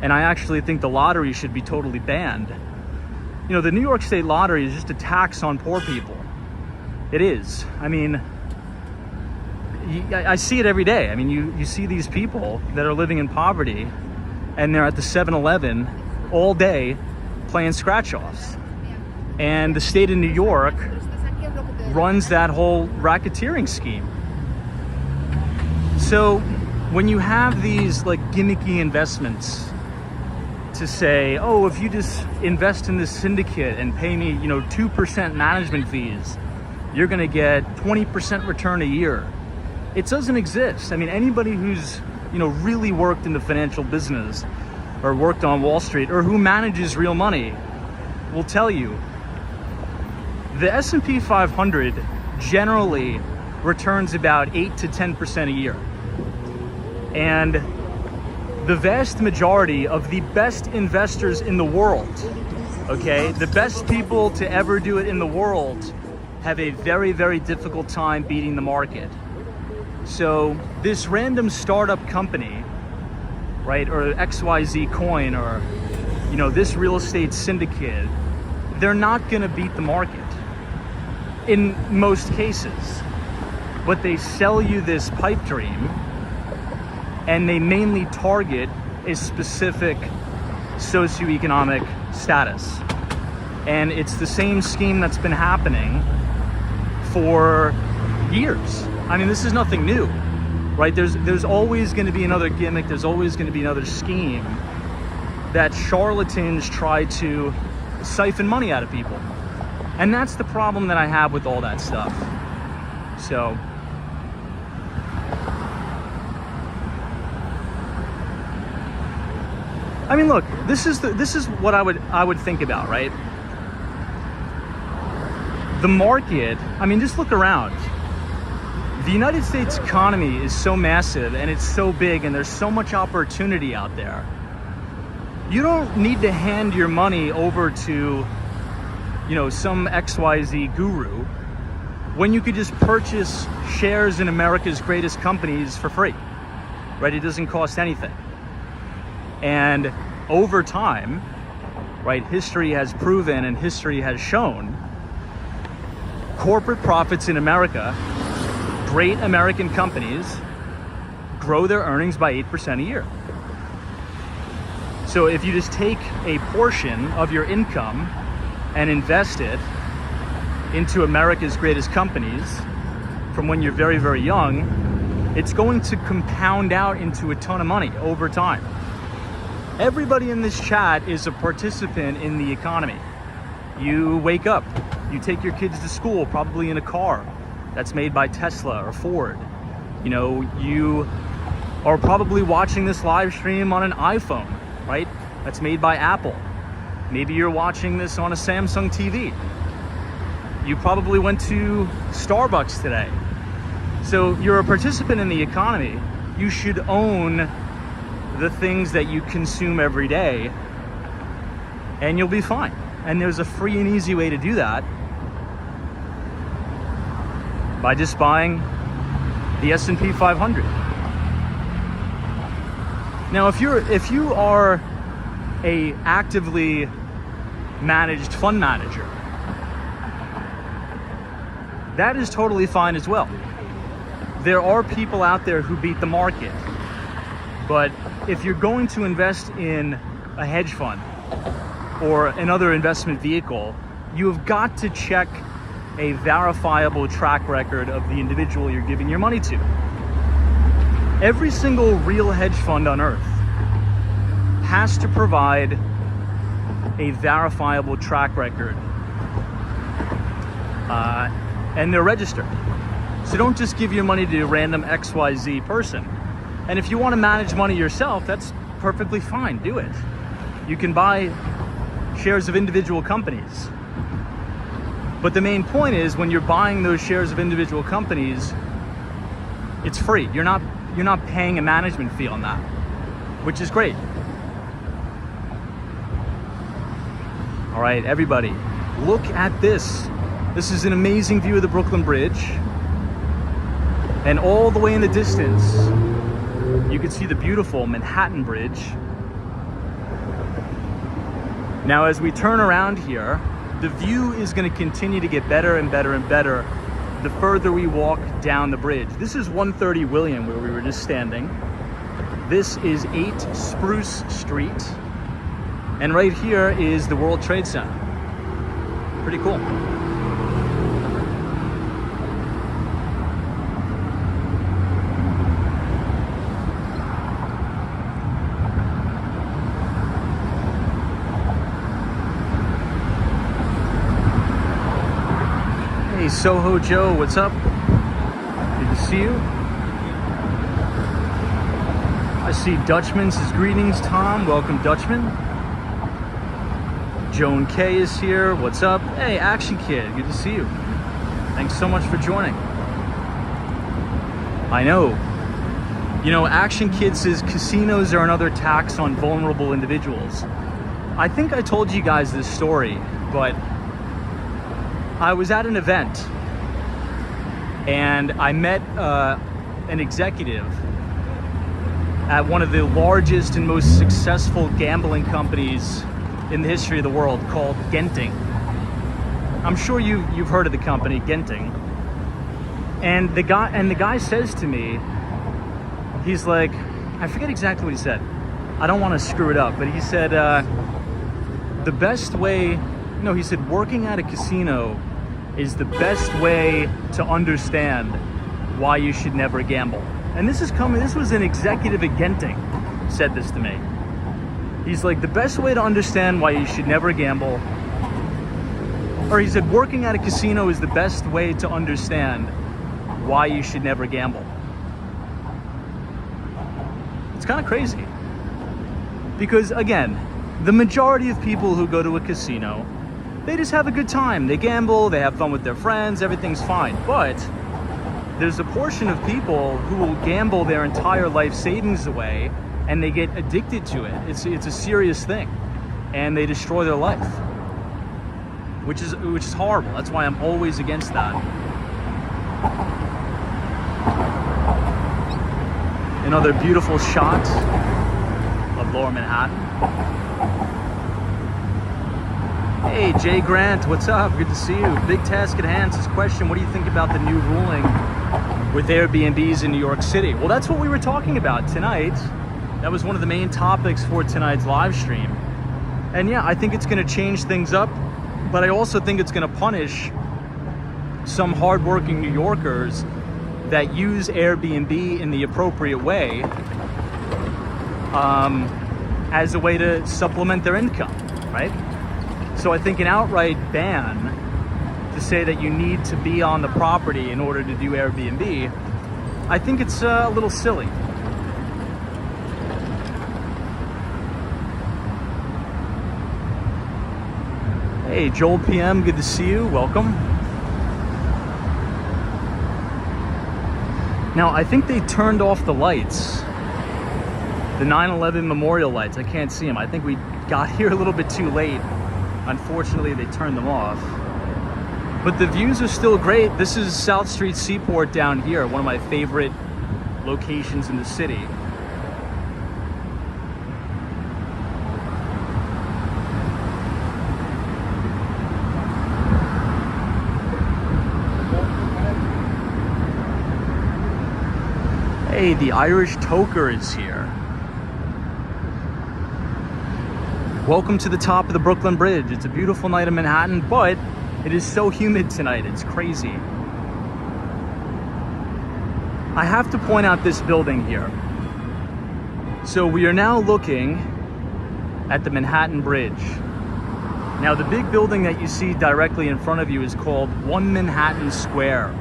And I actually think the lottery should be totally banned. You know, the New York State lottery is just a tax on poor people. It is. I mean, I see it every day. I mean, you see these people that are living in poverty and they're at the 7-Eleven all day playing scratch-offs. And the state of New York runs that whole racketeering scheme. So when you have these like gimmicky investments to say, oh, if you just invest in this syndicate and pay me, you know, 2% management fees, you're gonna get 20% return a year. It doesn't exist. I mean, anybody who's, you know, really worked in the financial business or worked on Wall Street or who manages real money will tell you the S&P 500 generally returns about 8 to 10% a year. And the vast majority of the best investors in the world, okay, the best people to ever do it in the world have a very, very difficult time beating the market. So this random startup company, right, or XYZ coin, or, you know, this real estate syndicate, they're not gonna beat the market in most cases. But they sell you this pipe dream, and they mainly target a specific socioeconomic status. And it's the same scheme that's been happening for years. I mean, this is nothing new, right? There's always going to be another gimmick. There's always going to be another scheme that charlatans try to siphon money out of people. And that's the problem that I have with all that stuff. So, I mean, look, this is what I would think about, right? The market, I mean, just look around. The United States economy is so massive and it's so big and there's so much opportunity out there. You don't need to hand your money over to, you know, some XYZ guru when you could just purchase shares in America's greatest companies for free, right? It doesn't cost anything. And over time, right, history has proven and history has shown corporate profits in America, great American companies, grow their earnings by 8% a year. So if you just take a portion of your income and invest it into America's greatest companies from when you're very, very young, it's going to compound out into a ton of money over time. Everybody in this chat is a participant in the economy. You wake up, you take your kids to school, probably in a car that's made by Tesla or Ford. You know, you are probably watching this live stream on an iPhone, right? That's made by Apple. Maybe you're watching this on a Samsung TV. You probably went to Starbucks today. So you're a participant in the economy. You should own the things that you consume every day, and you'll be fine. And there's a free and easy way to do that by just buying the S&P 500. Now, if you are a actively managed fund manager, that is totally fine as well. There are people out there who beat the market, but if you're going to invest in a hedge fund or another investment vehicle, you have got to check a verifiable track record of the individual you're giving your money to. Every single real hedge fund on earth has to provide a verifiable track record, and they're registered. So don't just give your money to a random XYZ person. And if you want to manage money yourself, that's perfectly fine, do it. You can buy shares of individual companies. But the main point is, when you're buying those shares of individual companies, it's free. You're not paying a management fee on that, which is great. All right, everybody, look at this. This is an amazing view of the Brooklyn Bridge. And all the way in the distance, you can see the beautiful Manhattan Bridge. Now, as we turn around here, the view is going to continue to get better and better and better the further we walk down the bridge. This is 130 William, where we were just standing. This is 8 Spruce Street. And right here is the World Trade Center. Pretty cool. Hey, Soho Joe, what's up? Good to see you. I see Dutchman says greetings, Tom. Welcome, Dutchman. Joan K is here. What's up? Hey, Action Kid, good to see you. Thanks so much for joining. I know. You know, Action Kid says casinos are another tax on vulnerable individuals. I think I told you guys this story, but I was at an event and I met an executive at one of the largest and most successful gambling companies in the history of the world, called Genting. I'm sure you've heard of the company, Genting. And the guy says to me, he's like, I forget exactly what he said. I don't want to screw it up, but he said, the best way, no, he said, working at a casino is the best way to understand why you should never gamble. And this was an executive at Genting said this to me. He's like, the best way to understand why you should never gamble, or he said, working at a casino is the best way to understand why you should never gamble. It's kind of crazy. Because again, the majority of people who go to a casino, they just have a good time. They gamble, they have fun with their friends, everything's fine. But there's a portion of people who will gamble their entire life savings away, and they get addicted to it. It's a serious thing, and they destroy their life, which is horrible. That's why I'm always against that. Another beautiful shot of Lower Manhattan. Hey, Jay Grant, what's up? Good to see you. Big task at hand. His question, what do you think about the new ruling with Airbnbs in New York City? Well, that's what we were talking about tonight. That was one of the main topics for tonight's live stream. And yeah, I think it's going to change things up, but I also think it's going to punish some hardworking New Yorkers that use Airbnb in the appropriate way as a way to supplement their income, right? So I think an outright ban to say that you need to be on the property in order to do Airbnb, I think it's a little silly. Hey, Joel PM, good to see you. Welcome. Now, I think they turned off the lights. The 9/11 memorial lights. I can't see them. I think we got here a little bit too late. Unfortunately, they turned them off. But the views are still great. This is South Street Seaport down here, one of my favorite locations in the city. Hey, the Irish Toker is here. Welcome to the top of the Brooklyn Bridge. It's a beautiful night in Manhattan, but it is so humid tonight. It's crazy. I have to point out this building here. So we are now looking at the Manhattan Bridge. Now, the big building that you see directly in front of you is called One Manhattan Square.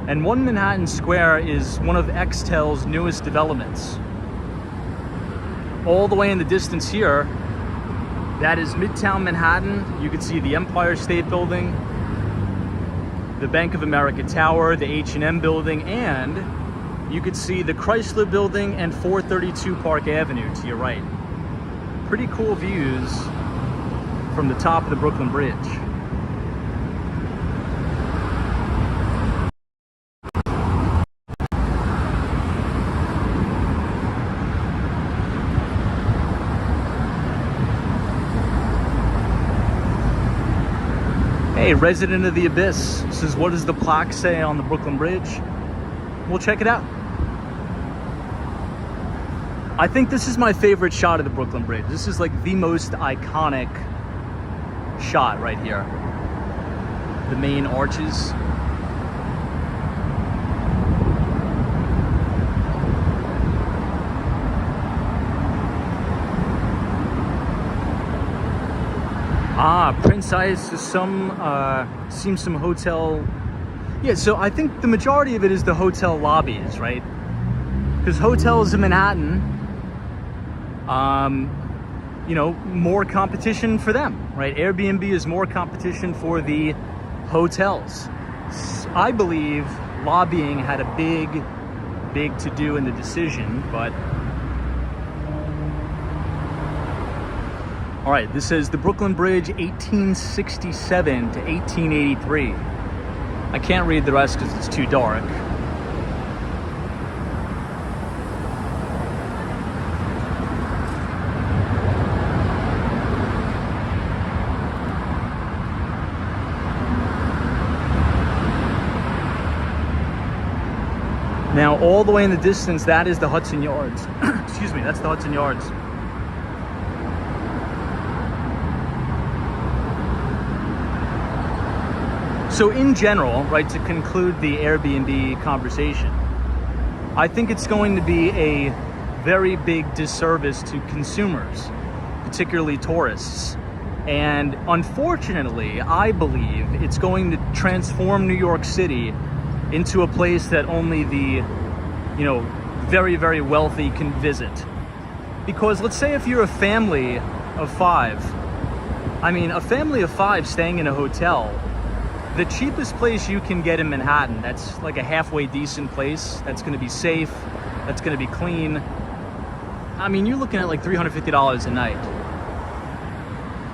And One Manhattan Square is one of Extel's newest developments. All the way in the distance here, that is Midtown Manhattan. You can see the Empire State Building, the Bank of America Tower, the H&M Building, and you could see the Chrysler Building and 432 Park Avenue to your right. Pretty cool views from the top of the Brooklyn Bridge. Hey, resident of the Abyss says, what does the plaque say on the Brooklyn Bridge? We'll check it out. I think this is my favorite shot of the Brooklyn Bridge. This is like the most iconic shot right here. The main arches. Prince Ice is seems some hotel. Yeah, so I think the majority of it is the hotel lobbies, right? Because hotels in Manhattan, you know, more competition for them, right? Airbnb is more competition for the hotels. I believe lobbying had a big to do in the decision, but all right, this says the Brooklyn Bridge 1867 to 1883. I can't read the rest because it's too dark. Now, all the way in the distance, that is the Hudson Yards. Excuse me, that's the Hudson Yards. So in general, right, to conclude the Airbnb conversation, I think it's going to be a very big disservice to consumers, particularly tourists. And unfortunately, I believe it's going to transform New York City into a place that only the, you know, very wealthy can visit. Because let's say if you're a family of five, I mean, a family of five staying in a hotel, the cheapest place you can get in Manhattan, that's like a halfway decent place, that's gonna be safe, that's gonna be clean. I mean, you're looking at like $350 a night.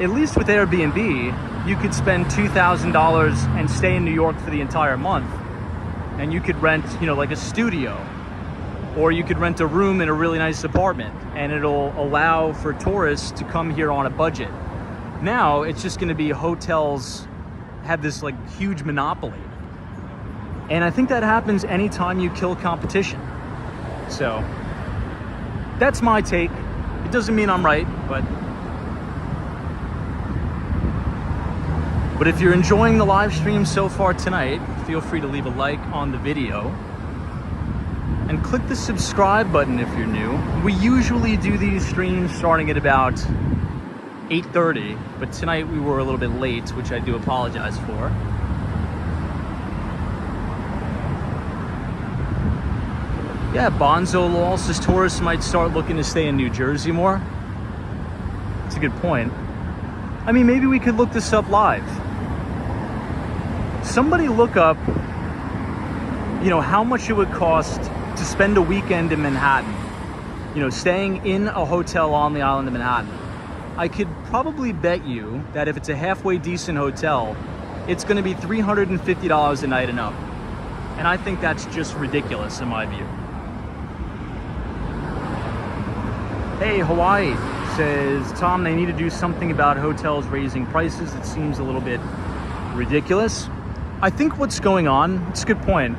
At least with Airbnb, you could spend $2,000 and stay in New York for the entire month. And you could rent, you know, like a studio, or you could rent a room in a really nice apartment, and it'll allow for tourists to come here on a budget. Now, it's just gonna be hotels have this like huge monopoly. And I think that happens anytime you kill competition. So that's my take. It doesn't mean I'm right, but if you're enjoying the live stream so far tonight, feel free to leave a like on the video and click the subscribe button if you're new. We usually do these streams starting at about 8:30, but tonight we were a little bit late, which I do apologize for. Yeah, Bonzo Law says tourists might start looking to stay in New Jersey more. That's a good point. I mean, maybe we could look this up live. Somebody look up, you know, how much it would cost to spend a weekend in Manhattan, you know, staying in a hotel on the island of Manhattan. I could probably bet you that if it's a halfway decent hotel, it's going to be $350 a night and up. And I think that's just ridiculous in my view. Hey, Hawaii says, Tom, they need to do something about hotels raising prices. It seems a little bit ridiculous. I think what's going on, it's a good point,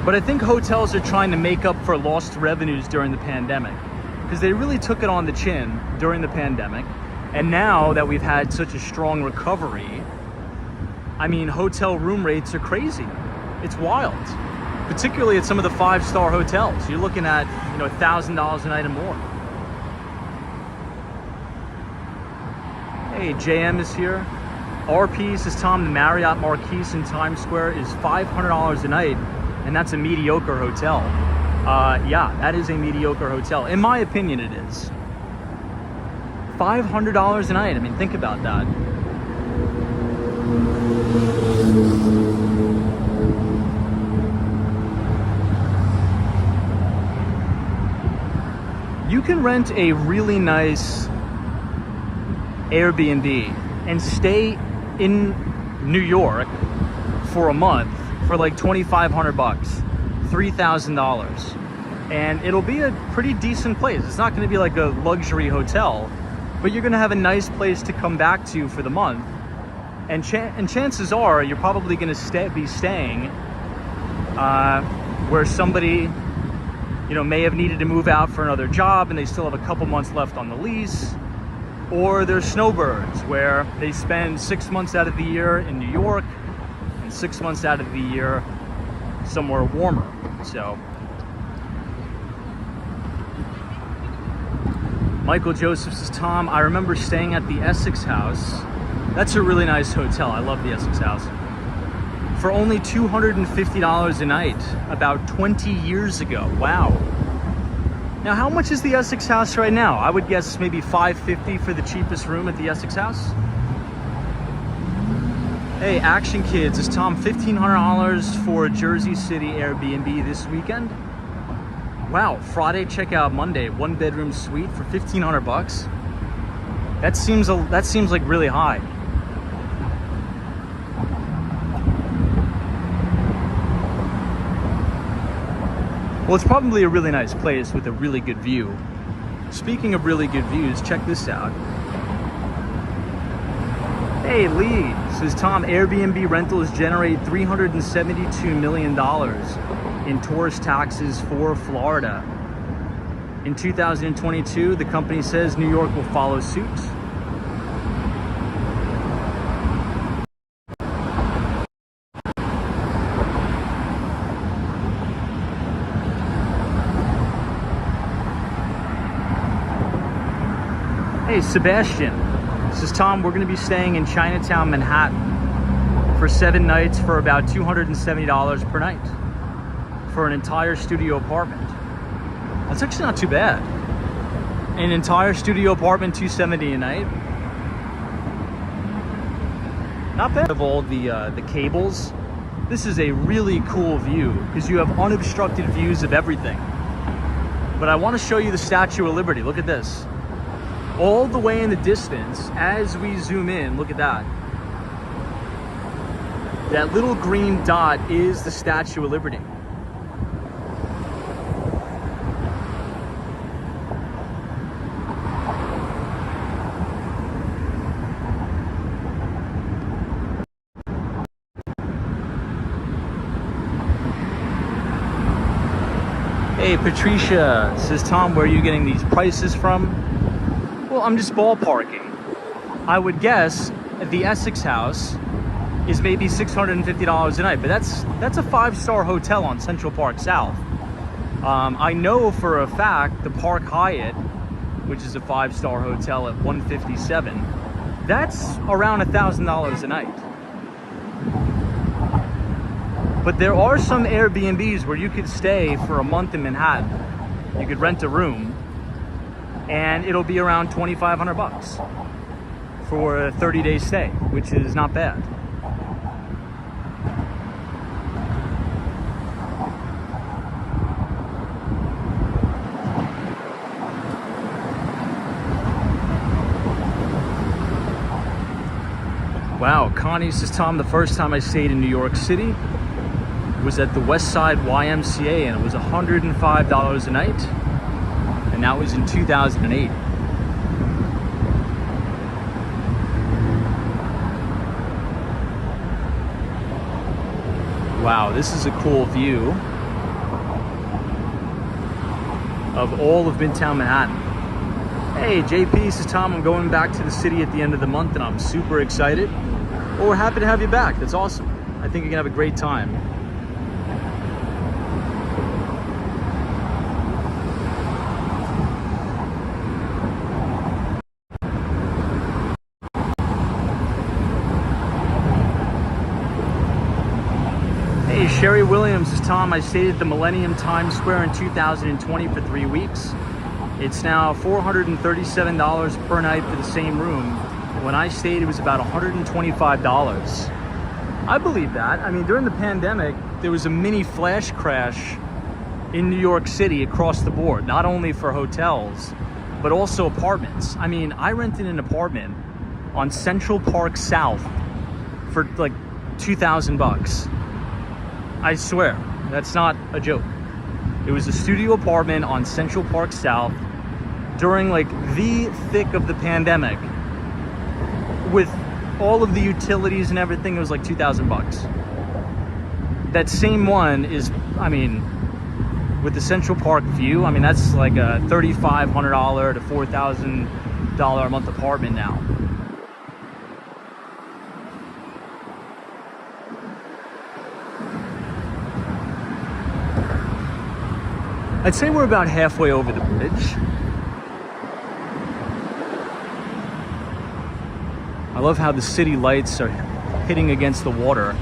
but I think hotels are trying to make up for lost revenues during the pandemic, because they really took it on the chin during the pandemic. And now that we've had such a strong recovery, I mean, hotel room rates are crazy. It's wild, particularly at some of the 5-star hotels. You're looking at, you know, $1,000 a night and more. Hey, JM is here. RP says, Tom, the Marriott Marquise in Times Square is $500 a night, and that's a mediocre hotel. Yeah, that is a mediocre hotel. In my opinion, it is. $500 a night. I mean, think about that. You can rent a really nice Airbnb and stay in New York for a month for like $2,500, $3,000, and it'll be a pretty decent place. It's not going to be like a luxury hotel, but you're going to have a nice place to come back to for the month. And chances are you're probably going to be staying where somebody, you know, may have needed to move out for another job and they still have a couple months left on the lease. Or they're snowbirds, where they spend 6 months out of the year in New York and 6 months out of the year somewhere warmer. So Michael Joseph says, Tom, I remember staying at the Essex House. That's a really nice hotel. I love the Essex House. For only $250 a night about 20 years ago. Wow. Now, how much is the Essex House right now? I would guess maybe $550 for the cheapest room at the Essex House. Hey, Action Kids, is Tom $1,500 for a Jersey City Airbnb this weekend? Wow, Friday checkout Monday, 1-bedroom suite for $1,500. That seems like really high. Well, it's probably a really nice place with a really good view. Speaking of really good views, check this out. Hey, Lee says, Tom, Airbnb rentals generate $372 million in tourist taxes for Florida. In 2022, the company says New York will follow suit. Hey, Sebastian says, Tom, we're going to be staying in Chinatown, Manhattan for 7 nights for about $270 per night for an entire studio apartment. That's actually not too bad. An entire studio apartment, $270 a night. Not bad. Of all the cables, this is a really cool view because you have unobstructed views of everything. But I want to show you the Statue of Liberty. Look at this. All the way in the distance, as we zoom in, look at that. That little green dot is the Statue of Liberty. Hey, Patricia says, Tom, where are you getting these prices from? Well, I'm just ballparking. I would guess the Essex House is maybe $650 a night, but that's a 5-star hotel on Central Park South. I know for a fact the Park Hyatt, which is a 5-star hotel at $157, that's around $1,000 a night. But there are some Airbnbs where you could stay for a month in Manhattan. You could rent a room and it'll be around $2,500. for a 30-day stay, which is not bad. Wow, Connie says, Tom, the first time I stayed in New York City was at the West Side YMCA, and it was $105 a night, and that was in 2008. Wow, this is a cool view of all of Midtown Manhattan. Hey, JP says, Tom, I'm going back to the city at the end of the month and I'm super excited. Well, we're happy to have you back. That's awesome. I think you're gonna have a great time. Hey, Sherry Williams says, Tom, I stayed at the Millennium Times Square in 2020 for 3 weeks. It's now $437 per night for the same room. When I stayed, it was about $125. I believe that. I mean, during the pandemic, there was a mini flash crash in New York City across the board, not only for hotels, but also apartments. I mean, I rented an apartment on Central Park South for like $2,000. I swear, that's not a joke. It was a studio apartment on Central Park South during like the thick of the pandemic, with all of the utilities and everything. It was like $2,000. That same one is, I mean, with the Central Park view, I mean, that's like a $3,500 to $4,000 a month apartment now. I'd say we're about halfway over the bridge. I love how the city lights are hitting against the water.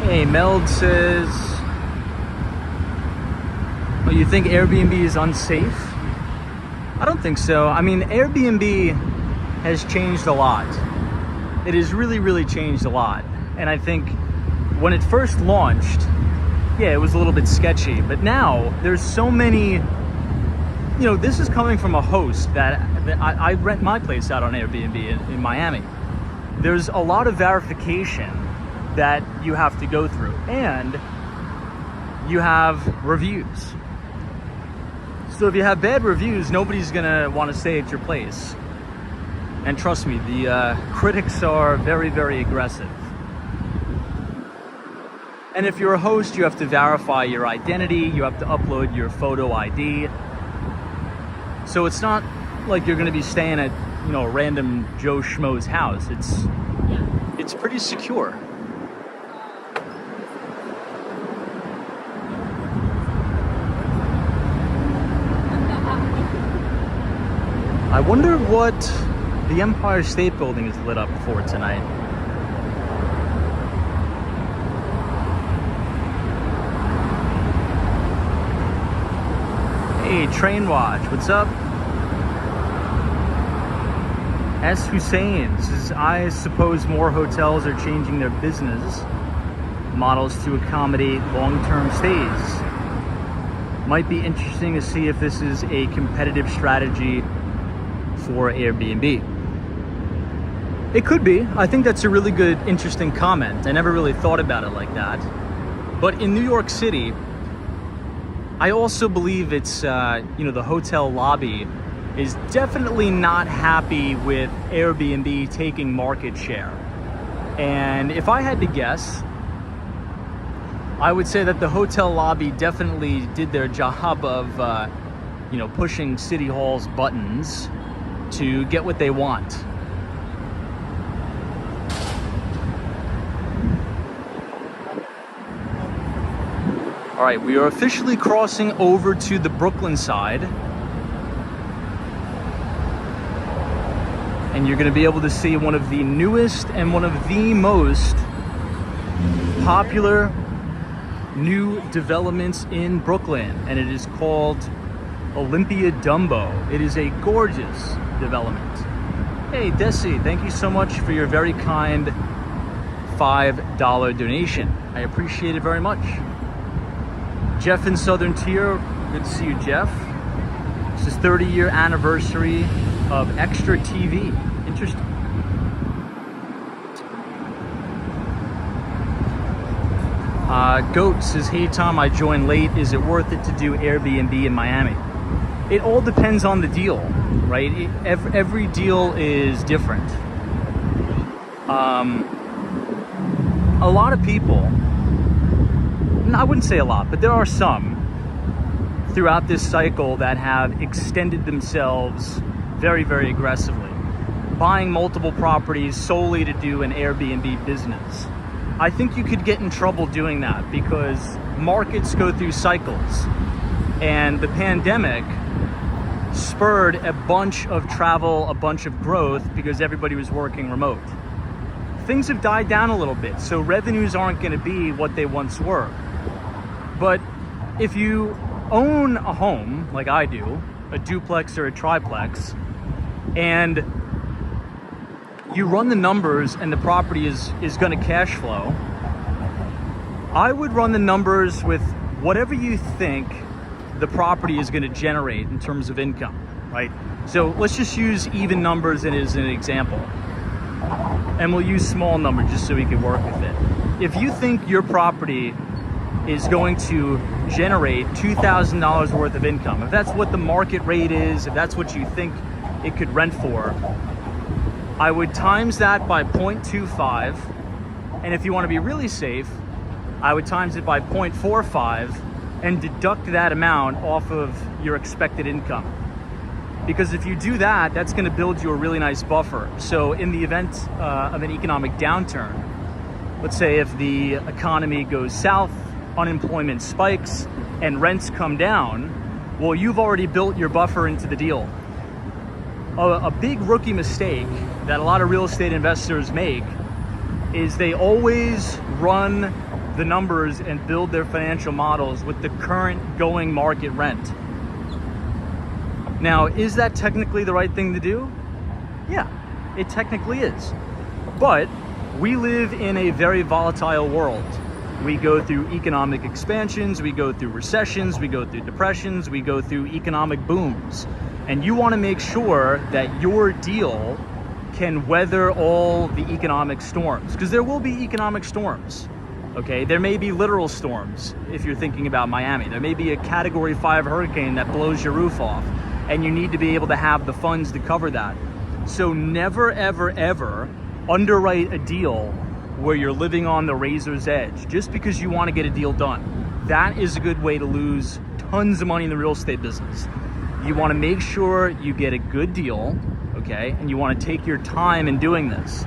Hey, Meld says, oh, you think Airbnb is unsafe? I don't think so. I mean, Airbnb has changed a lot. It has really, really changed a lot. And I think when it first launched, yeah, it was a little bit sketchy. But now there's so many, you know, this is coming from a host that I rent my place out on Airbnb in Miami. There's a lot of verification that you have to go through, and you have reviews. So if you have bad reviews, nobody's gonna want to stay at your place. And trust me, the critics are very, very aggressive. And if you're a host, you have to verify your identity, you have to upload your photo ID. So it's not like you're gonna be staying at, you know, a random Joe Schmo's house. It's pretty secure. I wonder what the Empire State Building is lit up for tonight. Hey, Train Watch, what's up? S. Hussein says, I suppose more hotels are changing their business models to accommodate long-term stays. Might be interesting to see if this is a competitive strategy for Airbnb. It could be. I think that's a really good, interesting comment. I never really thought about it like that. But in New York City, I also believe it's, the hotel lobby is definitely not happy with Airbnb taking market share. And if I had to guess, I would say that the hotel lobby definitely did their job of, pushing City Hall's buttons to get what they want. All right, we are officially crossing over to the Brooklyn side. And you're gonna be able to see one of the newest and one of the most popular new developments in Brooklyn. And it is called Olympia Dumbo. It is a gorgeous development. Hey, Desi, thank you so much for your very kind $5 donation. I appreciate it very much. Jeff in Southern Tier, good to see you, Jeff. This is 30-year anniversary of Extra TV. Interesting. Goat says, hey Tom, I joined late. Is it worth it to do Airbnb in Miami? It all depends on the deal, right? Every deal is different. A lot of people, I wouldn't say a lot, but there are some throughout this cycle that have extended themselves very, very aggressively, buying multiple properties solely to do an Airbnb business. I think you could get in trouble doing that because markets go through cycles, and the pandemic spurred a bunch of travel, a bunch of growth because everybody was working remote. Things have died down a little bit, so revenues aren't going to be what they once were. But if you own a home, like I do, a duplex or a triplex, and you run the numbers and the property is going to cash flow, I would run the numbers with whatever you think the property is going to generate in terms of income, right? So let's just use even numbers as an example. And we'll use small numbers just so we can work with it. If you think your property is going to generate $2,000 worth of income, if that's what the market rate is, if that's what you think it could rent for, I would times that by 0.25. And if you want to be really safe, I would times it by 0.45 and deduct that amount off of your expected income. Because if you do that, that's going to build you a really nice buffer. So in the event of an economic downturn, let's say if the economy goes south, unemployment spikes, and rents come down, well, you've already built your buffer into the deal. A big rookie mistake that a lot of real estate investors make is they always run the numbers and build their financial models with the current going market rent. Now, is that technically the right thing to do? Yeah, it technically is. But we live in a very volatile world. We go through economic expansions, we go through recessions, we go through depressions, we go through economic booms. And you want to make sure that your deal can weather all the economic storms, because there will be economic storms. Okay, there may be literal storms if you're thinking about Miami. There may be a Category 5 hurricane that blows your roof off, and you need to be able to have the funds to cover that. So never, ever, ever underwrite a deal where you're living on the razor's edge just because you want to get a deal done. That is a good way to lose tons of money in the real estate business. You want to make sure you get a good deal, okay? And you want to take your time in doing this.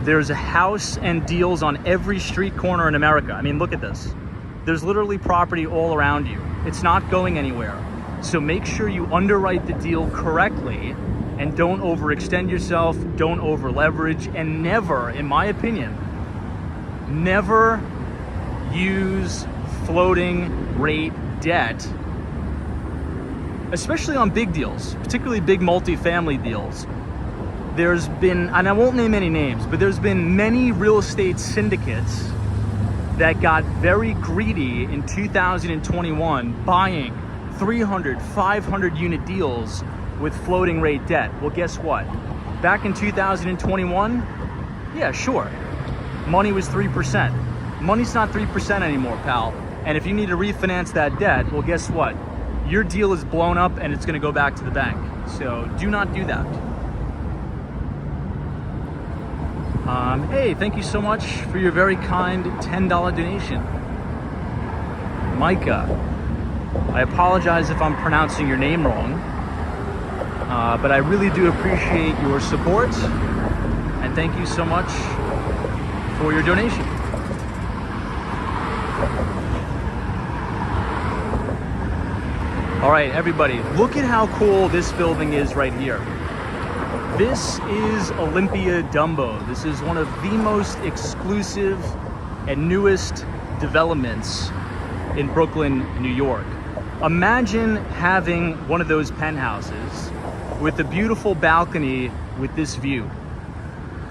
There's a house and deals on every street corner in America. I mean, look at this. There's literally property all around you. It's not going anywhere. So make sure you underwrite the deal correctly and don't overextend yourself, don't over leverage, and never, in my opinion, never use floating rate debt, especially on big deals, particularly big multifamily deals. There's been, and I won't name any names, but there's been many real estate syndicates that got very greedy in 2021 buying 300, 500 unit deals with floating rate debt. Well, guess what? Back in 2021, yeah, sure. Money was 3%. Money's not 3% anymore, pal. And if you need to refinance that debt, well, guess what? Your deal is blown up and it's gonna go back to the bank. So do not do that. Hey, thank you so much for your very kind $10 donation. Micah, I apologize if I'm pronouncing your name wrong, but I really do appreciate your support, and thank you so much for your donation. All right, everybody, look at how cool this building is right here. This is Olympia Dumbo. This is one of the most exclusive and newest developments in Brooklyn, New York. Imagine having one of those penthouses with a beautiful balcony with this view.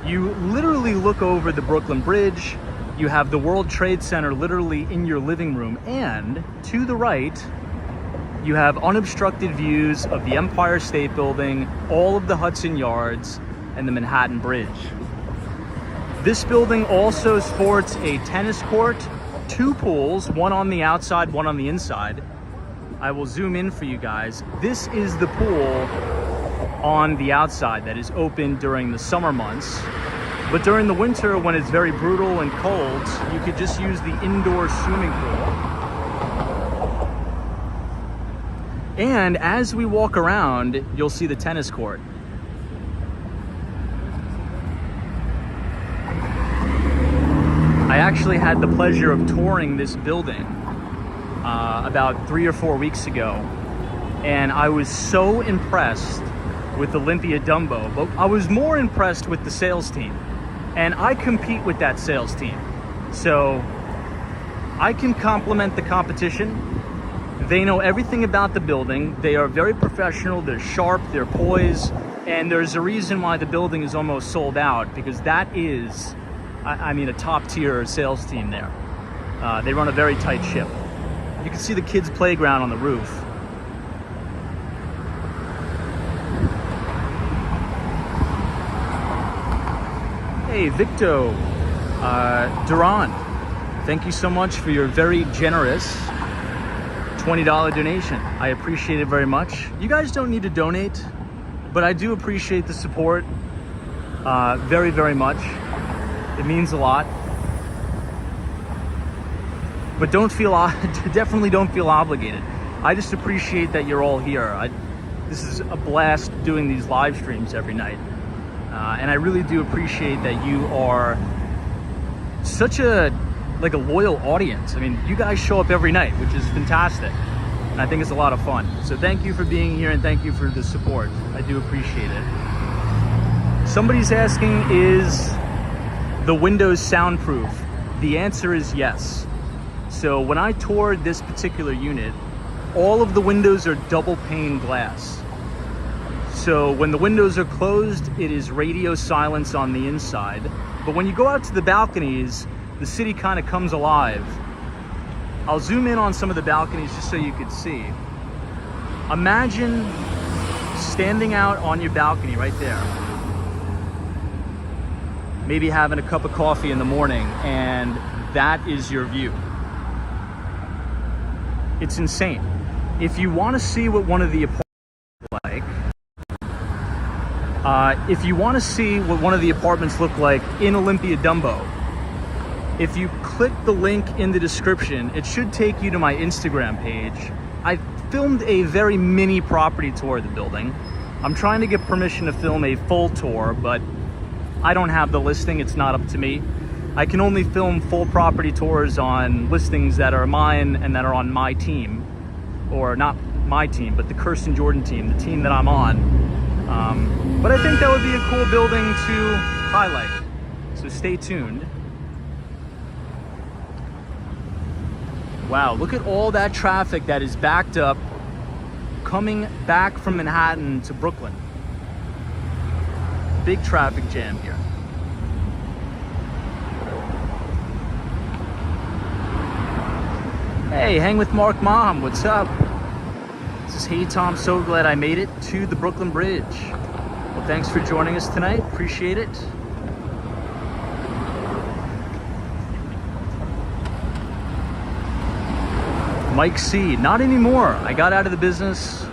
You literally look over the Brooklyn Bridge, you have the World Trade Center literally in your living room, and to the right, you have unobstructed views of the Empire State Building, all of the Hudson Yards, and the Manhattan Bridge. This building also sports a tennis court, 2 pools, one on the outside, one on the inside. I will zoom in for you guys. This is the pool on the outside that is open during the summer months. But during the winter, when it's very brutal and cold, you could just use the indoor swimming pool. And as we walk around, you'll see the tennis court. I actually had the pleasure of touring this building about 3 or 4 weeks ago, and I was so impressed with Olympia Dumbo, but I was more impressed with the sales team. And I compete with that sales team, so I can compliment the competition. They know everything about the building. They are very professional, they're sharp, they're poised, and there's a reason why the building is almost sold out, because that is, I mean, a top tier sales team there. They run a very tight ship. You can see the kids' playground on the roof. Hey, Victo Duran, thank you so much for your very generous $20 donation. I appreciate it very much. You guys don't need to donate, but I do appreciate the support very, very much. It means a lot. But definitely don't feel obligated. I just appreciate that you're all here. This is a blast doing these live streams every night. And I really do appreciate that you are such a loyal audience. I mean, you guys show up every night, which is fantastic. And I think it's a lot of fun. So thank you for being here and thank you for the support. I do appreciate it. Somebody's asking, is the windows soundproof? The answer is yes. So when I toured this particular unit, all of the windows are double pane glass. So when the windows are closed, it is radio silence on the inside. But when you go out to the balconies, the city kind of comes alive. I'll zoom in on some of the balconies just so you could see. Imagine standing out on your balcony right there. Maybe having a cup of coffee in the morning, and that is your view. It's insane. If you want to see what one of the apartments look like, in Olympia Dumbo, if you click the link in the description, it should take you to my Instagram page. I filmed a very mini property tour of the building. I'm trying to get permission to film a full tour, but I don't have the listing. It's not up to me. I can only film full property tours on listings that are mine and that are on my team. Or not my team, but the Kirsten Jordan team, the team that I'm on. But I think that would be a cool building to highlight. So stay tuned. Wow, look at all that traffic that is backed up coming back from Manhattan to Brooklyn. Big traffic jam here. Hey, hang with Mark Mom, what's up? This is Hey Tom, so glad I made it to the Brooklyn Bridge. Well, thanks for joining us tonight. Appreciate it. Mike C, not anymore. I got out of the business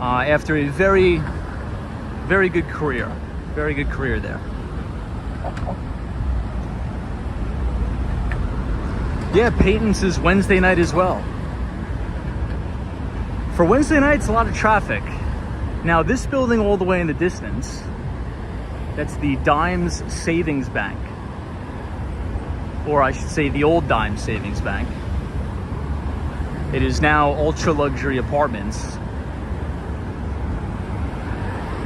after a very good career. Very good career there. Yeah, Peyton's is Wednesday night as well. For Wednesday night, it's a lot of traffic. Now, this building all the way in the distance, that's the Dimes Savings Bank. Or I should say the old Dimes Savings Bank. It is now ultra luxury apartments.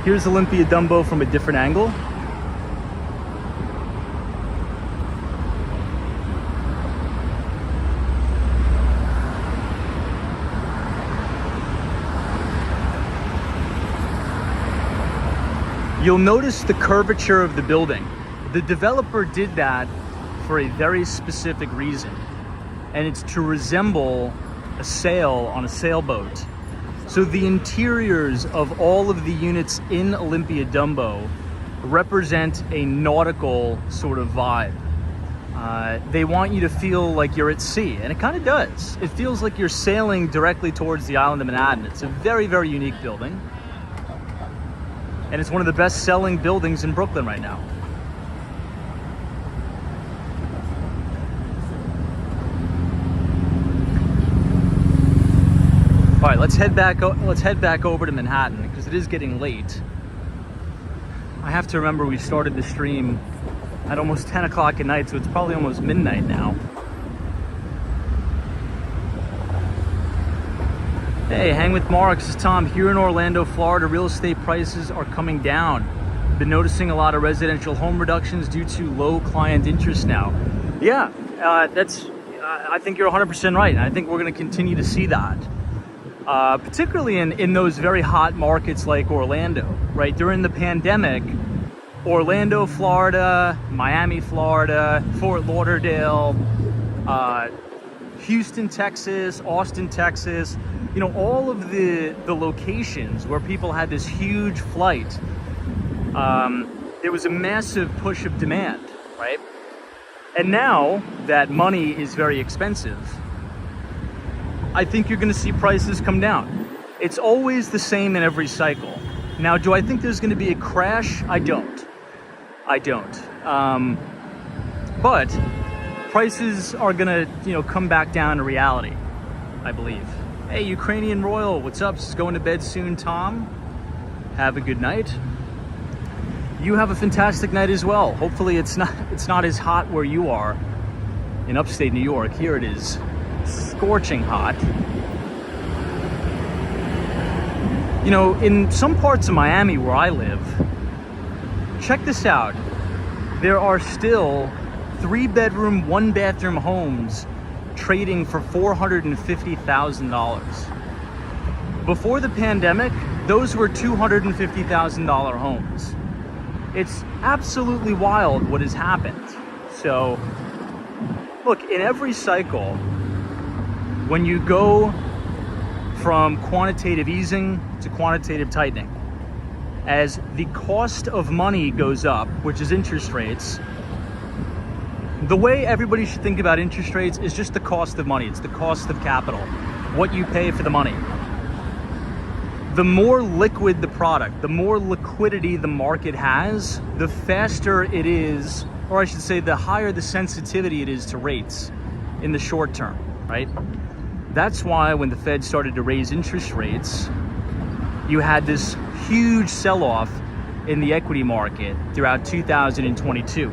Here's Olympia Dumbo from a different angle. You'll notice the curvature of the building. The developer did that for a very specific reason, and it's to resemble a sail on a sailboat. So the interiors of all of the units in Olympia Dumbo represent a nautical sort of vibe. They want you to feel like you're at sea, and it kind of does. It feels like you're sailing directly towards the island of Manhattan. It's a very unique building. And it's one of the best selling buildings in Brooklyn right now. All right, let's head back over to Manhattan because it is getting late. I have to remember we started the stream at almost 10 o'clock at night, so it's probably almost midnight now. Hey, Hang with Mark, this is Tom. Here in Orlando, Florida, real estate prices are coming down. Been noticing a lot of residential home reductions due to low client interest now. Yeah, I think you're 100% right. And I think we're going to continue to see that. Particularly in those very hot markets like Orlando, right? During the pandemic, Orlando, Florida, Miami, Florida, Fort Lauderdale, Houston, Texas, Austin, Texas, you know, all of the locations where people had this huge flight, there was a massive push of demand, right? And now that money is very expensive, I think you're going to see prices come down. It's always the same in every cycle. Now, do I think there's going to be a crash? I don't. But prices are going to, you know, come back down to reality, I believe. Hey, Ukrainian Royal, what's up? Just going to bed soon, Tom. Have a good night. You have a fantastic night as well. Hopefully it's not as hot where you are in upstate New York. Here it is scorching hot. You know, in some parts of Miami where I live, check this out. There are still 3-bedroom, 1-bathroom homes trading for $450,000. Before the pandemic, those were $250,000 homes. It's absolutely wild what has happened. So, look, in every cycle, when you go from quantitative easing to quantitative tightening, as the cost of money goes up, which is interest rates, the way everybody should think about interest rates is just the cost of money. It's the cost of capital, what you pay for the money. The more liquid the product, the more liquidity the market has, the faster it is, or I should say the higher the sensitivity it is to rates in the short term, right? That's why when the Fed started to raise interest rates, you had this huge sell-off in the equity market throughout 2022.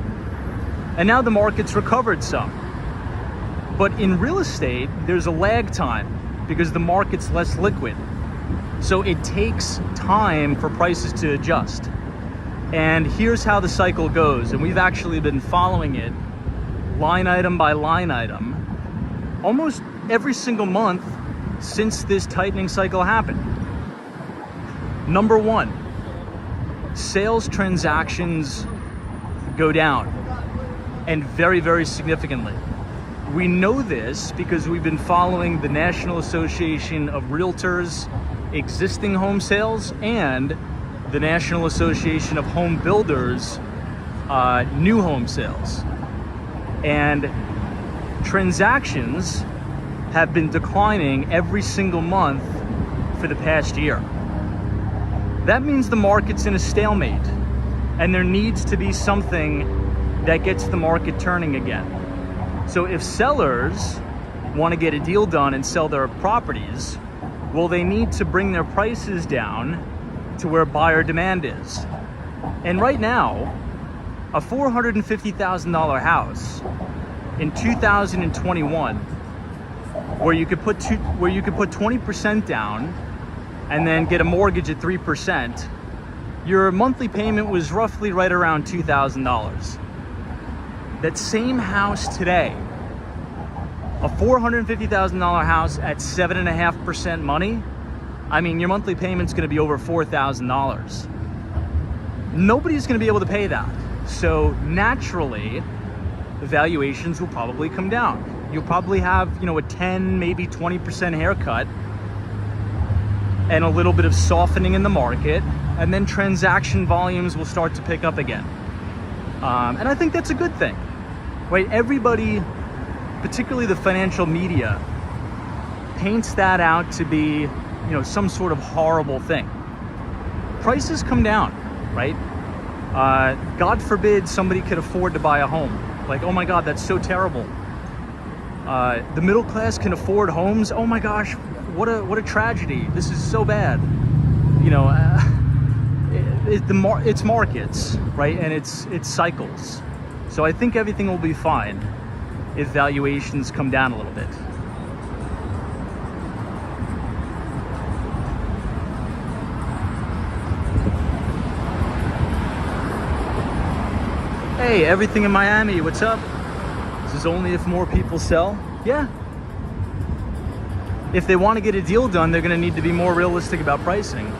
And now the market's recovered some. But in real estate, there's a lag time because the market's less liquid. So it takes time for prices to adjust. And here's how the cycle goes. And we've actually been following it line item by line item almost every single month since this tightening cycle happened. Number one, sales transactions go down, and very significantly. We know this because we've been following the National Association of Realtors existing home sales and the National Association of Home Builders new home sales. And transactions have been declining every single month for the past year. That means the market's in a stalemate, and there needs to be something that gets the market turning again. So if sellers want to get a deal done and sell their properties, well, they need to bring their prices down to where buyer demand is. And right now, a $450,000 house in 2021, where you could put 20% down and then get a mortgage at 3%, your monthly payment was roughly right around $2,000. That same house today, a $450,000 house at 7.5% money, I mean, your monthly payment's gonna be over $4,000. Nobody's gonna be able to pay that. So naturally, the valuations will probably come down. You'll probably have, a 10, maybe 20% haircut and a little bit of softening in the market, and then transaction volumes will start to pick up again. And I think that's a good thing, right? Everybody, particularly the financial media, paints that out to be, some sort of horrible thing. Prices come down, right? God forbid somebody could afford to buy a home. Like, oh my God, that's so terrible. The middle class can afford homes. Oh my gosh, what a tragedy. This is so bad. It's markets, right? And it's cycles. So I think everything will be fine if valuations come down a little bit. Hey, everything in Miami, what's up? This is only if more people sell. Yeah. If they want to get a deal done, they're going to need to be more realistic about pricing.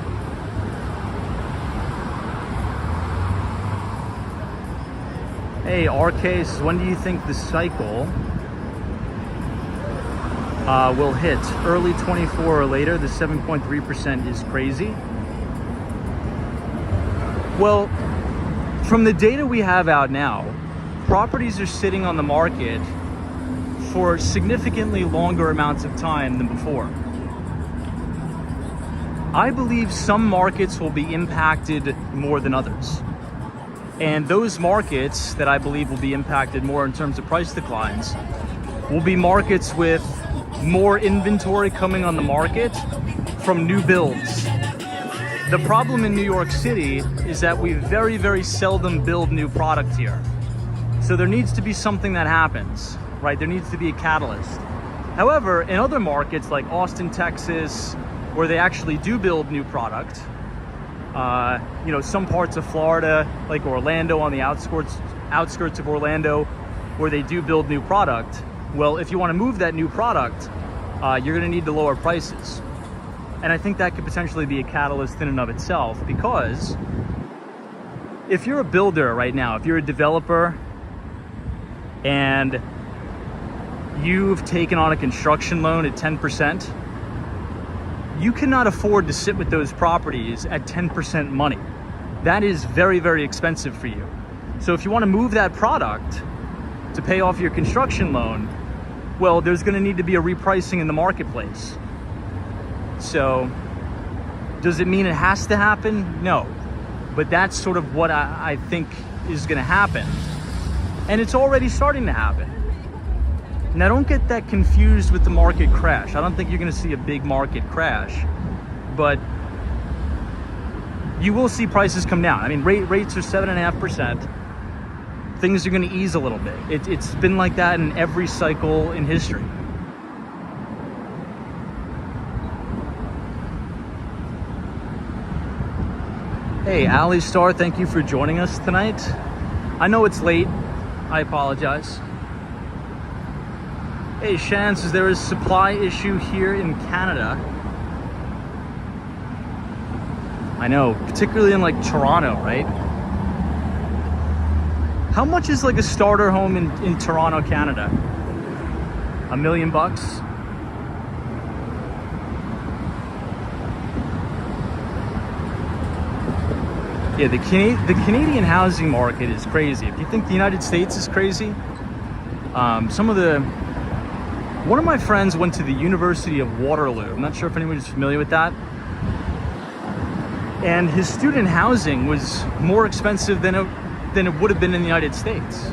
Hey, RK says, when do you think the cycle will hit? Early 24 or later? The 7.3% is crazy. Well, from the data we have out now, properties are sitting on the market for significantly longer amounts of time than before. I believe some markets will be impacted more than others. And those markets that I believe will be impacted more in terms of price declines will be markets with more inventory coming on the market from new builds. The problem in New York City is that we very, very seldom build new product here. So there needs to be something that happens, right? There needs to be a catalyst. However, in other markets like Austin, Texas, where they actually do build new product, some parts of Florida, like Orlando, on the outskirts of Orlando, where they do build new product, well, if you want to move that new product, you're going to need to lower prices. And I think that could potentially be a catalyst in and of itself, because if you're a builder right now, if you're a developer and you've taken on a construction loan at 10%, you cannot afford to sit with those properties at 10% money. That is very, very expensive for you. So if you want to move that product to pay off your construction loan, well, there's going to need to be a repricing in the marketplace. So does it mean it has to happen? No. But that's sort of what I think is going to happen. And it's already starting to happen. Now, don't get that confused with the market crash. I don't think you're going to see a big market crash, but you will see prices come down. I mean, rates are 7.5%. Things are going to ease a little bit. It's been like that in every cycle in history. Hey, Ali Star, thank you for joining us tonight. I know it's late. I apologize. Hey, Shan says there is a supply issue here in Canada. I know, particularly in like Toronto, right? How much is like a starter home in Toronto, Canada? $1 million bucks. Yeah, the Canadian housing market is crazy. If you think the United States is crazy, one of my friends went to the University of Waterloo. I'm not sure if anybody's familiar with that. And his student housing was more expensive than it would have been in the United States.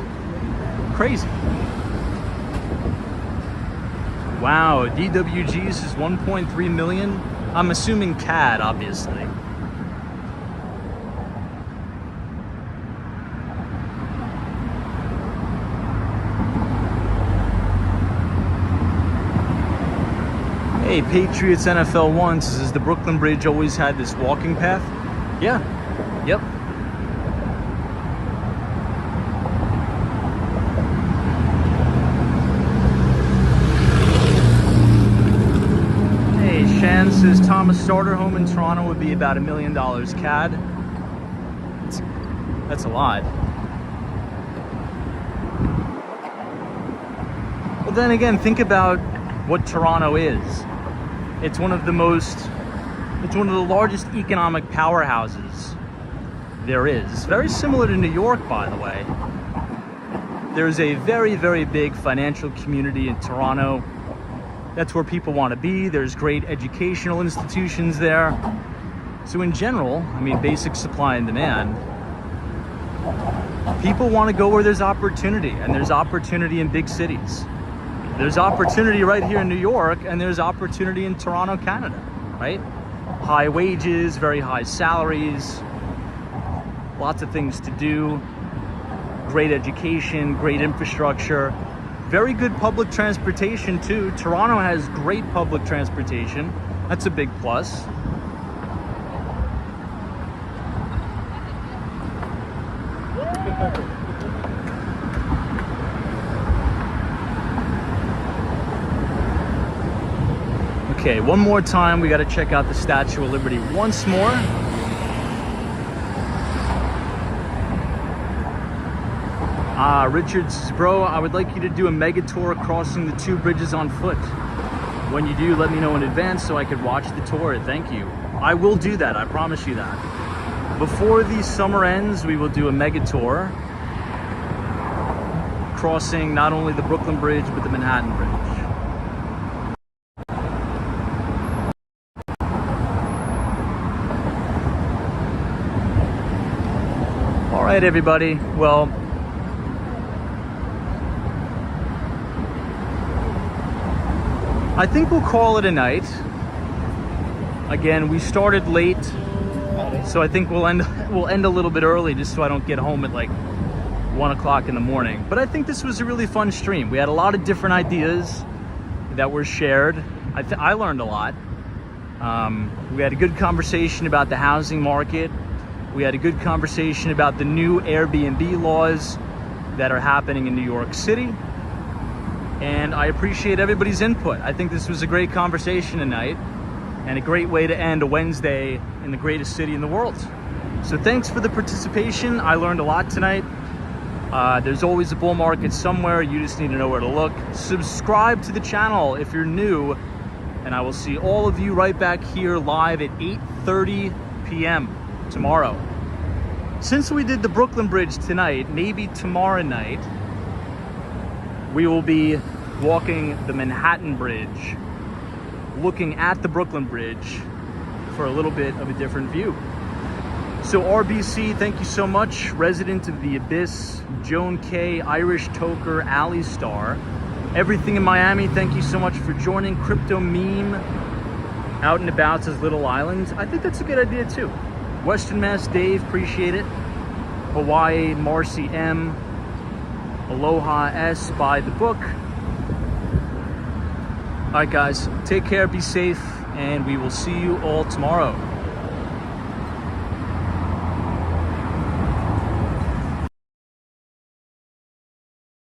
Crazy. Wow, DWG's is 1.3 million. I'm assuming CAD, obviously. Hey, Patriots NFL 1 says, the Brooklyn Bridge always had this walking path? Yeah. Yep. Hey, Shan says Thomas starter home in Toronto would be about $1 million CAD. That's a lot. Well, then again, think about what Toronto is. It's one of the largest economic powerhouses there is. It's very similar to New York, by the way. There's a very, very big financial community in Toronto. That's where people want to be. There's great educational institutions there. So in general, I mean, basic supply and demand. People want to go where there's opportunity, and there's opportunity in big cities. There's opportunity right here in New York, and there's opportunity in Toronto, Canada, right? High wages, very high salaries, lots of things to do, great education, great infrastructure, very good public transportation too. Toronto has great public transportation. That's a big plus. Okay, one more time, we got to check out the Statue of Liberty once more. Richard says, bro, I would like you to do a mega tour crossing the 2 bridges on foot. When you do, let me know in advance so I could watch the tour. Thank you. I will do that, I promise you that. Before the summer ends, we will do a mega tour crossing not only the Brooklyn Bridge, but the Manhattan Bridge. All right, everybody. Well, I think we'll call it a night. Again, we started late, so I think we'll end a little bit early just so I don't get home at like 1 o'clock in the morning. But I think this was a really fun stream. We had a lot of different ideas that were shared. I learned a lot. We had a good conversation about the housing market. We had a good conversation about the new Airbnb laws that are happening in New York City. And I appreciate everybody's input. I think this was a great conversation tonight and a great way to end a Wednesday in the greatest city in the world. So thanks for the participation. I learned a lot tonight. There's always a bull market somewhere. You just need to know where to look. Subscribe to the channel if you're new, and I will see all of you right back here live at 8:30 p.m. tomorrow. Since we did the Brooklyn Bridge tonight, maybe tomorrow night we will be walking the Manhattan Bridge, looking at the Brooklyn Bridge for a little bit of a different view. So RBC, thank you so much. Resident of the Abyss, Joan K, Irish Toker, Ali Star, everything in Miami, thank you so much for joining. Crypto Meme, out and about says Little Island. I think that's a good idea too. Western Mass Dave, appreciate it. Hawaii, Marcy M, Aloha S, buy the book. All right, guys, take care, be safe, and we will see you all tomorrow.